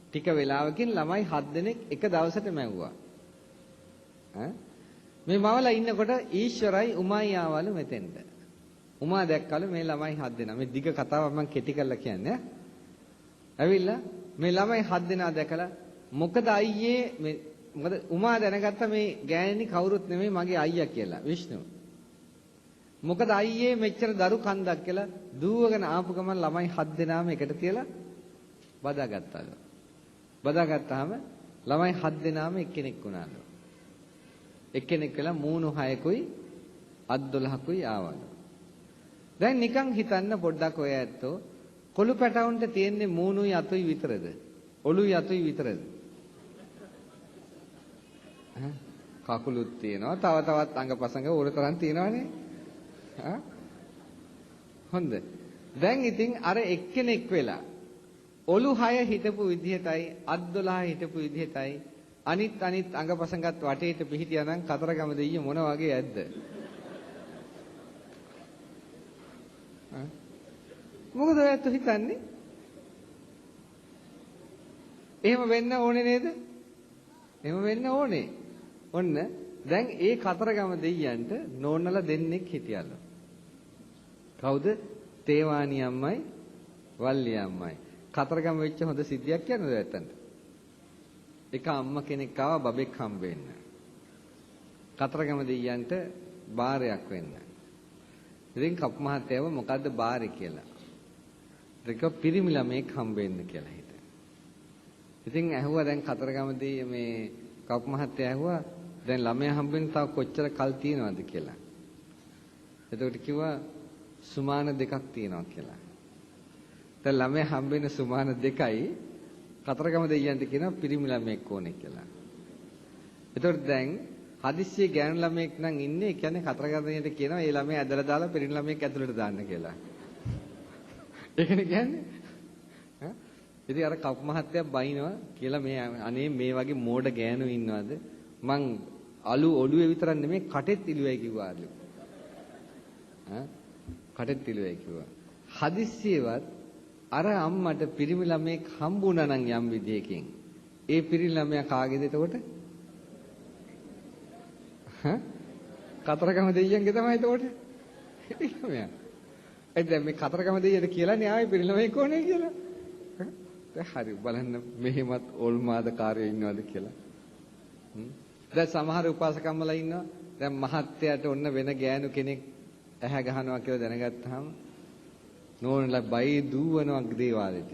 ටික වෙලාවකින් ළමයි 7 දෙනෙක් එක දවසට මැව්වා. මේ මවලා ඉන්නකොට ඊශ්වරයි උමායි ආවලු මෙතෙන්ට. උමා දැක්කලු මේ ළමයි 7 දෙනා. මේ දිග කතාවක් මම කෙටි කරලා කියන්නේ. ඇවිල්ලා මේ ළමයි 7 දෙනා දැකලා මොකද අයියේ මේ මොකද උමා දැනගත්ත මේ ගෑණි කවුරුත් නෙමෙයි මගේ අයියා කියලා විෂ්ණු. මොකද අයියේ මෙච්චර දරු කන්දක් කියලා දුවගෙන ආපු ගමන් ළමයි 7 දෙනාම එකට තියලා බදාගත්තලු. බදාගත්තාම ළමයි 7 දෙනාම එක්කෙනෙක් වුණාලු. එක්කෙනෙක් වෙලා මූණු 6කුයි අත් 12කුයි ආවලු. දැන් නිකන් හිතන්න පොඩ්ඩක් ඔය ඇත්තෝ කොළු පැටවුන්ට තියෙන්නේ මූණුයි අතුයි විතරද? ඔළුයි අතුයි විතරද? කකුලුත් තියෙනවා තව තවත් අංගපසංග උරතරන් තියෙනවානේ. හොඳ. දැන් ඉතින් අර එක්කෙනෙක් වෙලා ඔලු 6 හිටපු විදිහටයි අත් 12 හිටපු විදිහටයි අනිත් අංගපසංගත් වටේට පිහිටියා නම් කතරගම දෙයියෝ මොන වගේ ඇද්ද? මොකද ඔයත් හිතන්නේ? එහෙම වෙන්න ඕනේ නේද? එහෙම වෙන්න ඕනේ. ඔන්න දැන් ඒ කතරගම දෙයියන්ට නෝනලා දෙන්නෙක් හිටියලු. කවුද? තේවානි අම්මයි වල්ලි අම්මයි. කතරගම වෙච්ච හොඳ සිද්ධියක් කියන්නද නැත්තන්ට? එක අම්මා කෙනෙක් ආවා බබෙක් හම්බ වෙන්න. කතරගම දෙයියන්ට බාරයක් වෙන්න. ඉතින් කප් මහත්තයව මොකද්ද බාරේ කියලා. ඒක පිරිමි ළමෙක් හම්බ වෙන්න කියලා හිතා. ඉතින් ඇහුවා දැන් කතරගම දෙයිය මේ කප් මහත්තයා ඇහුවා දැන් ළමයා හම්බ වෙන්න තව කොච්චර කල් තියෙනවද කියලා. එතකොට කිව්වා සුමාන 2ක් තියෙනවා කියලා. දැන් ළමයා හම්බ වෙන සුමාන 2යි කතරගම දෙයියන්ට කියනවා පිරිමි ළමෙක් ඕනේ කියලා. එතකොට දැන් හදිස්සියේ ගෑනු ළමෙක් නම් ඉන්නේ ඒ කියන්නේ කතරගම දෙයියන්ට කියනවා ඒ ළමයා ඇදලා දාලා පිරිමි ළමෙක් ඇතුළට දාන්න කියලා. ඒකනේ කියන්නේ. ඉතින් අර කප් මහත්තයා බයිනවා කියලා මේ අනේ මේ වගේ මෝඩ ගෑනු ඉන්නවද? මං අලු ඔළුවේ විතරක් නෙමෙයි කටෙත් ඉලුවයි කිව්වාලු. කටෙත් ඉලුවයි කිව්වා. හදිස්සියේවත් අර අම්මට පිරිමි ළමෙක් හම්බුණා නම් යම් විදියකින් ඒ පිරිමි ළමයා කාගේද එතකොට? කතරගම දෙයියන්ගේ තමයි එතකොට. ඒ දැන් මේ කතරගම දෙයියන්ට කියලා න්යාය පිරිමි ළමෙක් ඕනේ කියලා. හරි බලන්න මෙහෙමත් ඕල්මාදකාරයෝ ඉන්නවද කියලා. දැන් සමහර උපාසකම්මලා ඉන්නවා. දැන් මහත්යට ඔන්න වෙන ගෑනු කෙනෙක් ඇහැ ගහනවා කියලා දැනගත්තාම නෝනලා බයි දුවනවා දේවාලෙට.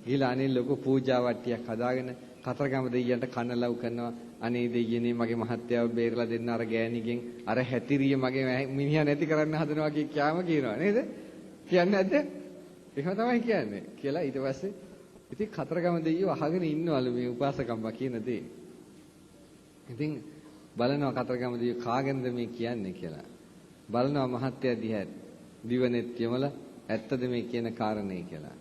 ගිහලා අනේ ලොකු පූජා වට්ටියක් හදාගෙන කතරගම දෙයියන්ට කන ලව් කරනවා. අනේ දෙයියනේ මගේ මහත්යව බේරලා දෙන්න අර ගෑණිගෙන් අර හැතිරිය මගේ මිනිහා නැති කරන්න හදනවා කියාම කියනවා නේද? කියන්නේ නැද්ද? එහෙම තමයි කියන්නේ. කියලා ඊට පස්සේ ඉතින් කතරගම දෙයියෝ අහගෙන ඉන්නවලු මේ උපාසකම්මා කියන දේ. ඉතින් බලනවා කතරගම දෙයියෝ කාගෙන්ද මේ කියන්නේ කියලා. බලනවා මහත්ය දිහා දිවනෙත් යමලා ඇත්තද මේ කියන කාරණේ කියලා.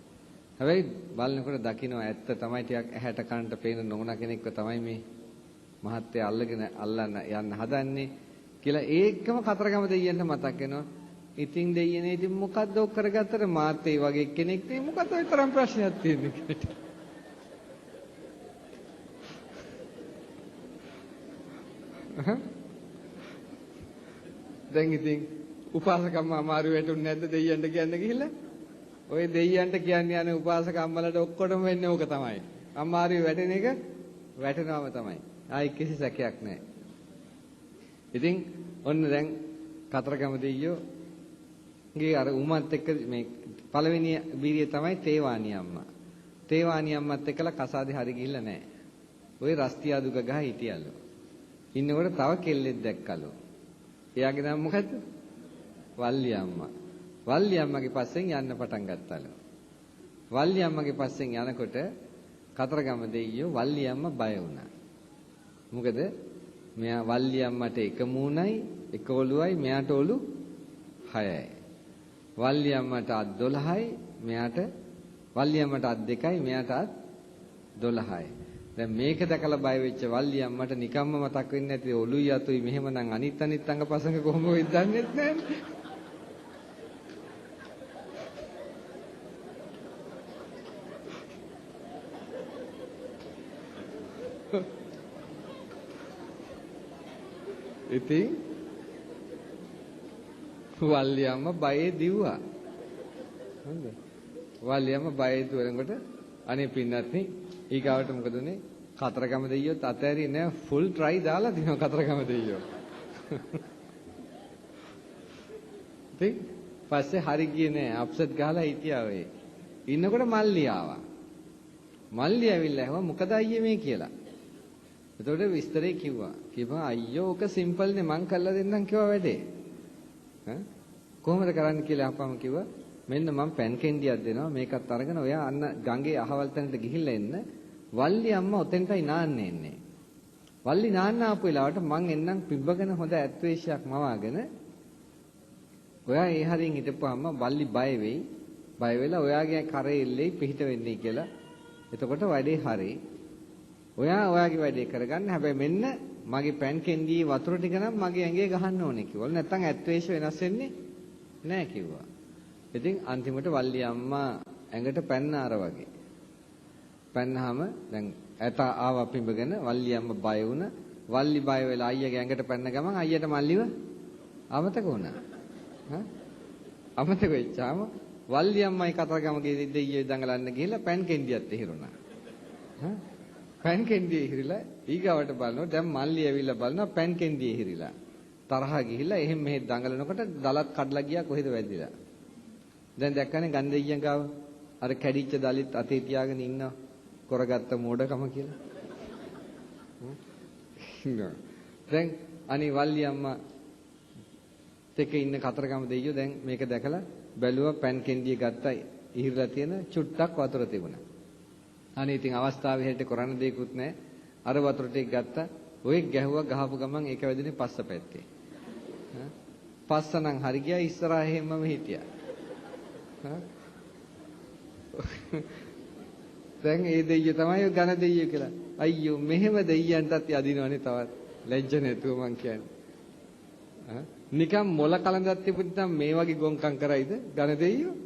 හැබැයි බලනකොට දකින්න ඇත්ත තමයි ටිකක් ඇහැට කනට පේන නොවන කෙනෙක්ව තමයි මේ මහත්ය අල්ලගෙන අල්ලන්න යන්න හදන්නේ කියලා ඒකම කතරගම දෙයියන්ට මතක් වෙනවා. ඉතින් දෙයියනේ ඉතින් මොකද්ද ඔක් කරගත්තට මාත් ඒ වගේ කෙනෙක් නේ මොකද්ද ඔය තරම් ප්‍රශ්නයක් තියෙන්නේ කියලා. දැන් ඉතින් උපාසකම්ම අමාරු වැටුනේ නැද්ද දෙයියන්ට කියන්න ගිහිල්ලා? ඔය දෙයියන්ට කියන්නේ යන්නේ උපාසකම්මලට ඔක්කොටම වෙන්නේ ඕක තමයි. අමාරු වැටෙන එක වැටෙනවම තමයි. ආයි කිසි සැකයක් නැහැ. ඉතින් ඔන්න දැන් කතරගම දෙයියෝ ගේ අර උමත් එක්ක මේ පළවෙනි බීරිය තමයි තේවාණී අම්මා. තේවාණී අම්මත් එක්කලා කසාදේ හරි ගිහිල්ලා නැහැ. ওই රස්තියාදු ගගහ හිටියලු. ඉන්නකොට තව කෙල්ලෙක් දැක්කලු. එයාගේ නම මොකද්ද? වල්ලි අම්මා. වල්ලි අම්මගේ පස්සෙන් යන්න පටන් ගත්තලු. වල්ලි අම්මගේ පස්සෙන් යනකොට කතරගම දෙයියෝ වල්ලි අම්මා බය වුණා. මොකද මෙයා වල්ලි අම්මට එක මූණයි එක ඔළුවයි මෙයාට ඔළු 6යි. වල්ලි අම්මට අත් 12යි මෙයාට වල්ලි අම්මට අත් 2යි මෙයාට අත් 12යි. දැන් මේක දැකලා බය වෙච්ච වල්ලි අම්මට නිකම්ම මතක් වෙන්නේ නැති ඔළුයි අතුයි මෙහෙමනම් අනිත් අංගපසංග කොහොම වෙයිද දන්නේ නැහැ. ඉතින් වල්ලි අම්මා බයේ දිව්වා. හරිද? වල්ලි අම්මා බයේ දුවනකොට අනේ පින්නත්නි ඊගාවට මොකද උනේ? කතරගම දෙයියොත් අතෑරියේ නෑ ෆුල් ට්‍රයි දාලා දිනවා කතරගම දෙයියෝ. ඉතින් පස්සේ හරි ගියේ නෑ අප්සෙට් ගහලා හිටියා ඔය. ඉන්නකොට මල්ලි ආවා. මල්ලි ඇවිල්ලා ඇහුවා මොකද අයියේ මේ කියලා. එතකොට විස්තරේ කිව්වා. කිව්වා අයියෝ ඔක සිම්පල් නේ මං කරලා දෙන්නම් කිව්වා වැඩේ. කොහොමද කරන්න කියලා අහපම කිව්වා මෙන්න මම පෑන් කෙන්ඩියක් දෙනවා මේකත් අරගෙන ඔයා අන්න ගඟේ අහවල් තැනට ගිහිල්ලා එන්න වල්ලි අම්මා ඔතෙන්ටයි නාන්න එන්නේ වල්ලි නාන්න ආපු වෙලාවට මං එන්නම් පිබ්බගෙන හොඳ ඇත්වේශයක් මවාගෙන ඔයා ඒ හරින් හිටපුවාම වල්ලි බය වෙයි බය වෙලා ඔයාගේ කරේ එල්ලේ පිහිට වෙන්නේ කියලා එතකොට වැඩේ හරි ඔයා ඔයාගේ වැඩේ කරගන්න හැබැයි මෙන්න මගේ පෑන් කෙන්ඩියේ වතුර ටික නම් මගේ ඇඟේ ගහන්න ඕනේ කිව්වලු නැත්තම් ඇත්වේශ වෙනස් වෙන්නේ නෑ කිව්වා. ඉතින් අන්තිමට වල්ලි අම්මා ඇඟට පැන්න අර වගේ. පැන්නාම දැන් ඇත ආවා පිඹගෙන වල්ලි අම්මා බය වුණා. වල්ලි බය වෙලා අයියාගේ ඇඟට පැන්න ගමන් අයියට මල්ලිව අමතක වුණා. අමතක වෙච්චාම වල්ලි අම්මයි කතරගමගේ දෙයියෝ දඟලන්න ගිහලා පෑන් කෙන්ඩියත් එහිරුණා. පෑන් කෙන්ඩිය එහිරිලා ඊගාවට බලනවා දැන් මල්ලි ඇවිල්ලා බලනවා පෑන් කෙන්ඩිය එහිරිලා. තරහ ගිහිල්ලා එහෙම මෙහෙ දඟලනකොට දලත් කඩලා ගියා කොහෙද වැදිලා. දැන් දැක්කනේ ගන්දෙයියන් ගාව අර කැඩිච්ච දලිත් අතේ තියාගෙන ඉන්නවා කරගත්ත මෝඩකම කියලා. දැන් අනේ වල්ලි අම්මා තෙක ඉන්න කතරගම දෙයියෝ දැන් මේක දැකලා බැලුවා පෑන් කෙන්ඩිය ගත්තා ඉහිරලා තියෙන චුට්ටක් වතුර තිබුණා. අනේ ඉතින් අවස්ථාවේ හැටියට කරන්න දෙයක්වත් නැහැ. අර වතුර ටික ගත්තා. ඔය ගැහුවා ගහපු ගමන් ඒක වැදුනේ පස්ස පැත්තේ. පස්සනම් හරි ගියා ඉස්සරහා හැමම හිටියා. දැන් ඒ දෙයියෝ තමයි ඔය ඝන දෙයියෝ කියලා. අයියෝ මෙහෙම දෙයියන්ටත් යදිනවනේ තවත්. ලැජ්ජ නැතුව මං කියන්නේ. නිකම් මොල කලඳක් තිබුණා මේ වගේ ගොංකම් කරයිද ඝන දෙයියෝ?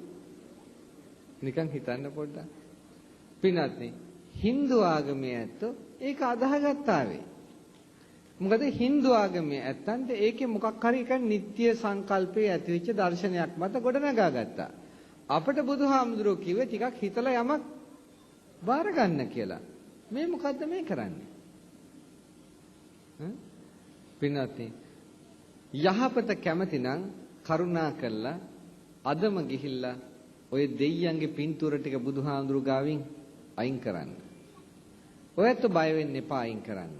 නිකන් හිතන්න පොඩ්ඩක්. පින්වත්නි Hindu ආගමේ ඇත්තෝ ඒක අදාහගත්තා වේ. මොකද Hindu ආගමේ ඇත්තන්ට ඒකේ මොකක් හරි එක නිත්‍ය සංකල්පයේ ඇතිවෙච්ච දර්ශනයක් මත ගොඩනගා ගත්තා. අපිට බුදුහාමුදුරුවෝ කිව්වේ ටිකක් හිතලා යමක් බාර ගන්න කියලා. මේ මොකද්ද මේ කරන්නේ? පින්වත්නි යහපත කැමති නම් කරුණා කළා අදම ගිහිල්ලා ඔය දෙයියන්ගේ පින්තූර ටික බුදුහාඳුරු ගාවින් අයින් කරන්න. ඔයත් බය වෙන්න එපා අයින් කරන්න.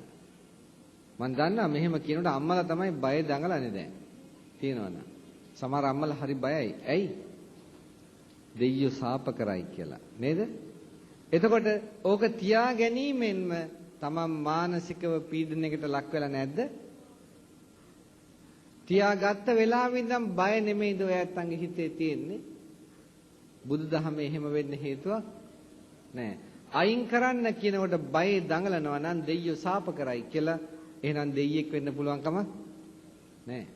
මම දන්නවා මෙහෙම කියනකොට අම්මලා තමයි බය දඟලන්නේ දැන්. තියෙනවද? සමහර අම්මලා හරි බයයි. ඇයි? දෙයියෝ සාප කරයි කියලා. නේද? එතකොට ඕක තියා ගැනීමෙන්ම තමන් මානසිකව පීඩනයකට ලක් වෙලා නැද්ද? තියාගත්ත වෙලාවෙ ඉඳන් බය නෙමෙයිද ඔය ඇත්තන්ගේ හිතේ තියෙන්නේ? බුදුදහමේ එහෙම වෙන්න හේතුවක් නැහැ. අයින් කරන්න කියනකොට බය දඟලනවා නම් දෙයියෝ සාප කරයි කියලා එහෙනම් දෙයියෙක් වෙන්න පුළුවන් කමක් නැහැ.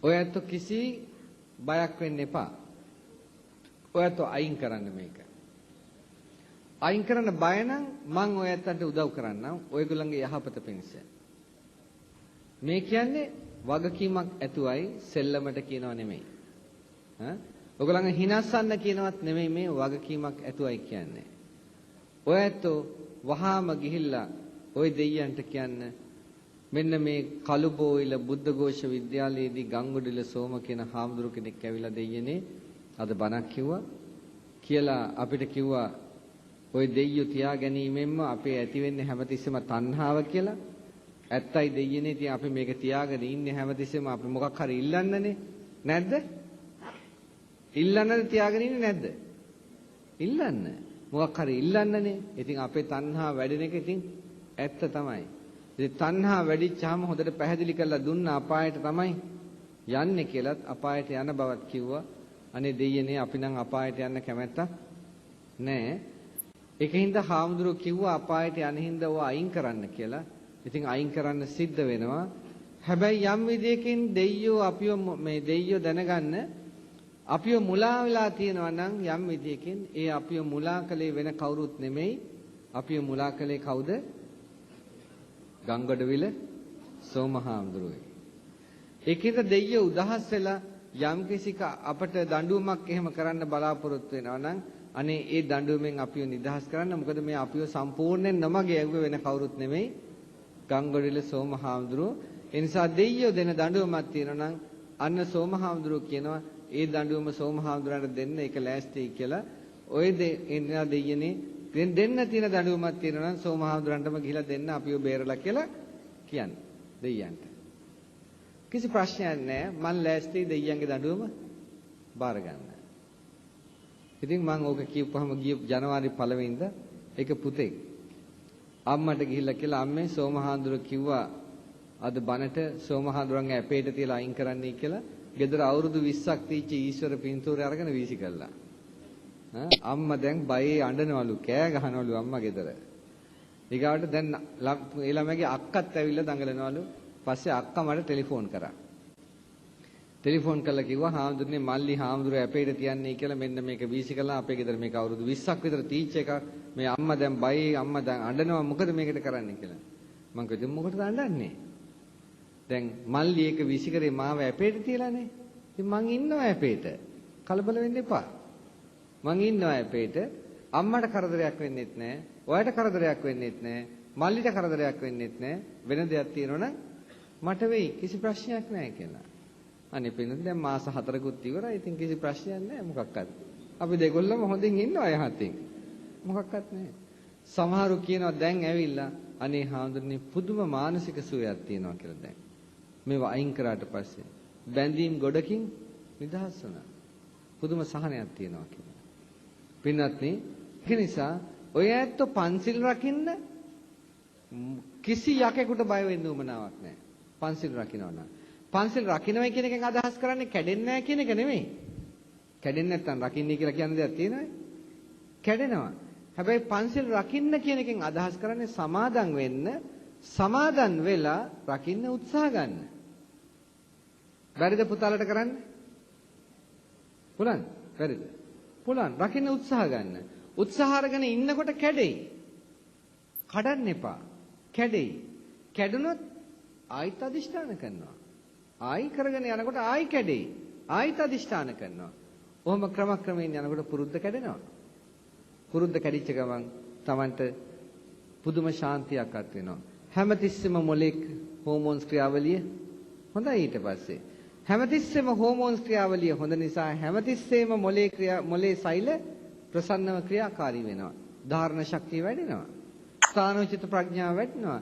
ඔයත් කිසි බයක් වෙන්න එපා. ඔයත් අයින් කරන්න මේක. අයින් කරන්න බය නම් මං ඔයත්ට උදව් කරන්නම් ඔයගොල්ලන්ගේ යහපත පිණිස. මේ කියන්නේ වගකීමක් ඇතුවයි සෙල්ලමට කියනව නෙමෙයි. ඔයගොල්ලන්ගේ හිනස්සන්න කියනවත් නෙමෙයි මේ වගකීමක් ඇතුවයි කියන්නේ. ඔයත් වහාම ගිහිල්ලා ওই දෙයියන්ට කියන්න මෙන්න මේ කළුබෝවිල බුද්ධඝෝෂ විද්‍යාලයේදී ගංගොඩිල සෝම කියන හාමුදුරු කෙනෙක් ඇවිල්ලා දෙයියනේ අද බණක් කිව්වා කියලා අපිට කිව්වා ওই දෙයියෝ තියා ගැනීමෙන්ම අපේ ඇති වෙන්නේ හැමතිස්සෙම තණ්හාව කියලා. ඇත්තයි දෙයියනේ ඉතින් අපි මේක තියාගෙන ඉන්නේ හැමතිස්සෙම අපි මොකක් හරි ඉල්ලන්නනේ නැද්ද? ඉල්ලන්නද තියාගෙන ඉන්නේ නැද්ද? ඉල්ලන්න. මොකක් හරි ඉල්ලන්නනේ. ඉතින් අපේ තණ්හා වැඩෙන එක ඉතින් ඇත්ත තමයි. ඉතින් තණ්හා වැඩිච්චාම හොඳට පැහැදිලි කරලා දුන්න අපායට තමයි යන්නේ කියලාත් අපායට යන බවත් කිව්වා. අනේ දෙයියනේ අපි නම් අපායට යන්න කැමැත්තක් නැහැ. ඒකින්ද හාමුදුරුවෝ කිව්වා අපායට යන හින්දා ඔය අයින් කරන්න කියලා. ඉතින් අයින් කරන්න සිද්ධ වෙනවා. හැබැයි යම් විදියකින් දෙයියෝ අපිව මේ දෙයියෝ දැනගන්න අපිව මුලා වෙලා තියෙනවා නම් යම් විදියකින් ඒ අපිව මුලා කළේ වෙන කවුරුත් නෙමෙයි. අපිව මුලා කළේ කවුද? ගංගොඩවිල සෝමහාමුදුරුවෝ. ඒකින්ද දෙයියෝ උදහස් වෙලා යම් කිසි අපට දඬුවමක් එහෙම කරන්න බලාපොරොත්තු වෙනවා නම් අනේ ඒ දඬුවමෙන් අපිව නිදහස් කරන්න. මොකද මේ අපිව සම්පූර්ණයෙන් නමගේ ඇව්වේ වෙන කවුරුත් නෙමෙයි ගංගොඩවිල සෝමහාමුදුරුවෝ. ඒ නිසා දෙයියෝ දෙන දඬුවමක් තියෙනවා නම් අන්න සෝමහාමුදුරුවෝ කියනවා ඒ දඬුවම සෝමහාමුදුරන්ට දෙන්න ඒක ලෑස්තියි කියලා. ඔය දෙයියනේ දෙන්න තියෙන දඬුවමක් තියෙනවා නම් සෝමහාමුදුරන්ටම ගිහිලා දෙන්න අපිව බේරලා කියලා කියන්නේ දෙයියන්ට. කිසි ප්‍රශ්නයක් නැහැ. මං ලෑස්තියි දෙයියන්ගේ දඬුවම බාර ගන්න. ඉතින් මං ඕක කියපුවාම ගිය ජනවාරි 1 වෙනිදා ඒක පුතෙක් අම්මට ගිහිල්ලා කියලා අම්මේ සෝමහාඳුර කිව්වා අද බනට සෝමහාඳුරන්ගේ ඇපේට තියලා අයින් කරන්නයි කියලා. ගෙදර අවුරුදු 20ක් තීච්ච ඊශ්වර පින්තූරය අරගෙන වීසි කළා. අම්මා දැන් බයේ අඬනවලු කෑ ගහනවලු අම්මා ගෙදර. ඊගාවට දැන් ඒ ළමයාගේ අක්කත් ඇවිල්ලා දඟලනවලු. පස්සේ අක්කා මට ටෙලිෆෝන් කරා. ටෙලිෆෝන් කළා කිව්වා හාමුදුරනේ මල්ලි හාමුදුර ඇපේට තියන්නේ කියලා මෙන්න මේක වීසි කළා අපේ ගෙදර මේක අවුරුදු 20ක් විතර තීච්ච එක මේ අම්මා දැන් බයේ අම්මා දැන් අඬනවා මොකද මේකට කරන්නේ කියලා. මං කිව්වා මොකටද අඬන්නේ? දැන් මල්ලි ඒක වීසි කරේ මාව ඇපේට තියලානේ. ඉතින් මං ඉන්නවා ඇපේට. කලබල වෙන්න එපා. මං ඉන්නවා ඇපේට. අම්මට කරදරයක් වෙන්නෙත් නැහැ. ඔයාට කරදරයක් වෙන්නෙත් නැහැ. මල්ලිට කරදරයක් වෙන්නෙත් නැහැ. වෙන දෙයක් තියෙනවනම් මට වෙයි කිසි ප්‍රශ්නයක් නැහැ කියලා. අනේ පින්නත් දැන් මාස 4කුත් ඉවරයි. ඉතින් කිසි ප්‍රශ්නයක් නැහැ මොකක්වත්. අපි දෙගොල්ලම හොඳින් ඉන්නවා යහතින්. මොකක්වත් නැහැ. සමහරු කියනවා දැන් ඇවිල්ලා අනේ හාමුදුරනේ පුදුම මානසික සුවයක් තියෙනවා කියලා දැන්. මේවා අයින් කරාට පස්සේ බැඳීම් ගොඩකින් නිදහස් වුණා. පුදුම සහනයක් තියෙනවා කියලා. පින්නත්නි ඒ නිසා ඔය ඇත්තෝ පන්සිල් රකින්න කිසි යකෙකුට බය වෙන්න උවමනාවක් නැහැ. පන්සිල් රකින්නවා නම් පන්සිල් රකින්නයි කියන එකෙන් අදහස් කරන්නේ කැඩෙන්නේ නැහැ කියන එක නෙමෙයි. කැඩෙන්නේ නැත්තම් රකින්නයි කියලා කියන දෙයක් තියෙනවද? කැඩෙනවා. හැබැයි පන්සිල් රකින්න කියන එකෙන් අදහස් කරන්නේ සමාදන් වෙන්න, සමාදන් වෙලා රකින්න උත්සාහ ගන්න. බැරිද පුතාලට කරන්න? පුළුවන්. බැරිද? පුළුවන්. රකින්න උත්සාහ ගන්න. උත්සාහ අරගෙන ඉන්නකොට කැඩෙයි. කඩන්න එපා. කැඩෙයි. කැඩුනොත් ආයිත් අදිෂ්ඨාන කරනවා. ආයි කරගෙන යනකොට ආයි කැඩෙයි. ආයිත් අදිෂ්ඨාන කරනවා. ඔහොම ක්‍රමක්‍රමයෙන් යනකොට පුරුද්ද කැඩෙනවා. පුරුද්ද කැඩිච්ච ගමන් Tamanට පුදුම ශාන්තියක් අත් වෙනවා. හැමතිස්සෙම මොලේ හෝමෝන්ස් ක්‍රියාවලිය හොඳයි. ඊට පස්සේ හැමතිස්සෙම හෝමෝන්ස් ක්‍රියාවලිය හොඳ නිසා හැමතිස්සෙම මොලේ සෛල ප්‍රසන්නව ක්‍රියාකාරී වෙනවා. ධාරණ ශක්තිය වැඩෙනවා. ස්ථානෝචිත ප්‍රඥාව වැඩෙනවා.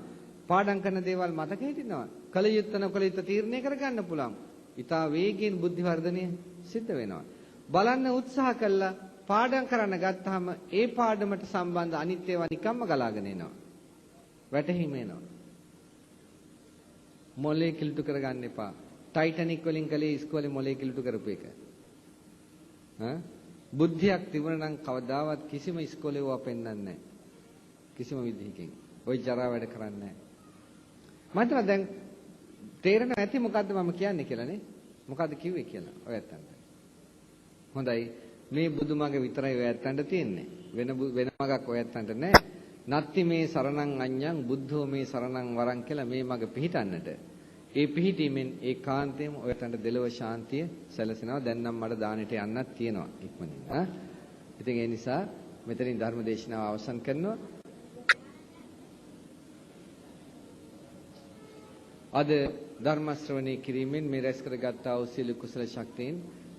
පාඩම් කරන දේවල් මතක හිටිනවා. කල යුත්ත නොකල යුත්ත තීරණය කරගන්න පුළුවන්. ඊටා වේගයෙන් බුද්ධි වර්ධනය සිද්ධ වෙනවා. බලන්න උත්සාහ කළා පාඩම් කරන්න ගත්තාම ඒ පාඩමට සම්බන්ධ අනිත් ඒවා නිකම්ම ගලාගෙන එනවා. වැටහිම එනවා. මොලේ කිලුට කරගන්න එපා. ටයිටැනික් වලින් කලේ ඉස්කෝලේ මොලේ කිලුට කරපු එක. බුද්ධියක් තිබුණා නම් කවදාවත් කිසිම ඉස්කෝලේ ඕවා පෙන්වන්නේ නැහැ. කිසිම විදිහකින්. ওই ජරා වැඩ කරන්නේ නැහැ. මට දැන් තේරෙන්නේ නැති මොකද්ද මම කියන්නේ කියලා නේ. මොකද්ද කිව්වේ කියලා ඔයත් අන්න. හොඳයි. මේ බුදුමග විතරයි ඔයත් අන්න තියෙන්නේ. වෙන මගක් ඔයත් අන්න නැහැ. නත්ති මේ සරණං අඤ්ඤං බුද්ධෝ මේ සරණං වරං කියලා මේ මග පිහිටන්නට. ඒ පිහිටීමෙන් ඒකාන්තයෙන්ම ඔයත් අන්න දෙලොව ශාන්තිය සැලසෙනවා. දැන් නම් මට දානෙට යන්නත් තියෙනවා ඉක්මනින්. ඉතින් ඒ නිසා මෙතනින් ධර්ම දේශනාව අවසන් කරනවා. අද ධර්ම ශ්‍රවණය කිරීමෙන් මේ රැස් කරගත්තා වූ සියලු කුසල ශක්තියින්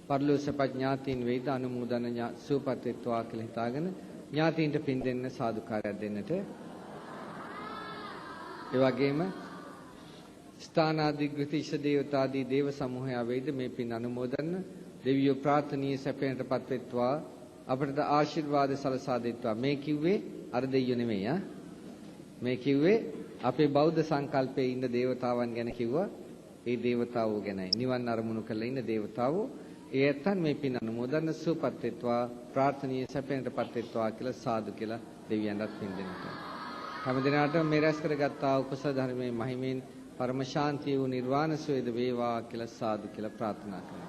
පරිලෝක ඥාතීන් වේද අනුමෝදන සූපත් වෙත්වා කියලා හිතාගෙන ඥාතීන්ට පින් දෙන්න සාදුකාරයක් දෙන්නට. ඒ වගේම ස්ථානාධිග්‍රති ඉෂ දේවතාදී දේව සමූහය වේද මේ පින් අනුමෝදන්න දෙවියෝ ප්‍රාර්ථනීය සැපයටපත් වෙත්වා අපට ආශිර්වාද සලසා දෙත්වා. මේ කිව්වේ අර දෙයියෝ නෙමෙයි මේ කිව්වේ අපේ බෞද්ධ සංකල්පයේ ඉන්න දේවතාවන් ගැන කිව්වා. ඒ දේවතාවෝ ගැනයි. නිවන් අරමුණු කරලා ඉන්න දේවතාවෝ. ඒ ඇත්තන් මේ පින් අනුමෝදන්න සුවපත් වෙත්වා ප්‍රාර්ථනීය සැපයටපත් වෙත්වා කියලා සාදු කියලා දෙවියන්වත් පින් දෙනවා. හැම දිනකටම මේ රැස් කරගත්තා වූ කුසල ධර්මයේ මහිමෙන් පරම ශාන්තිය වූ නිර්වාණ සුවයද වේවා කියලා සාදු කියලා ප්‍රාර්ථනා කරනවා.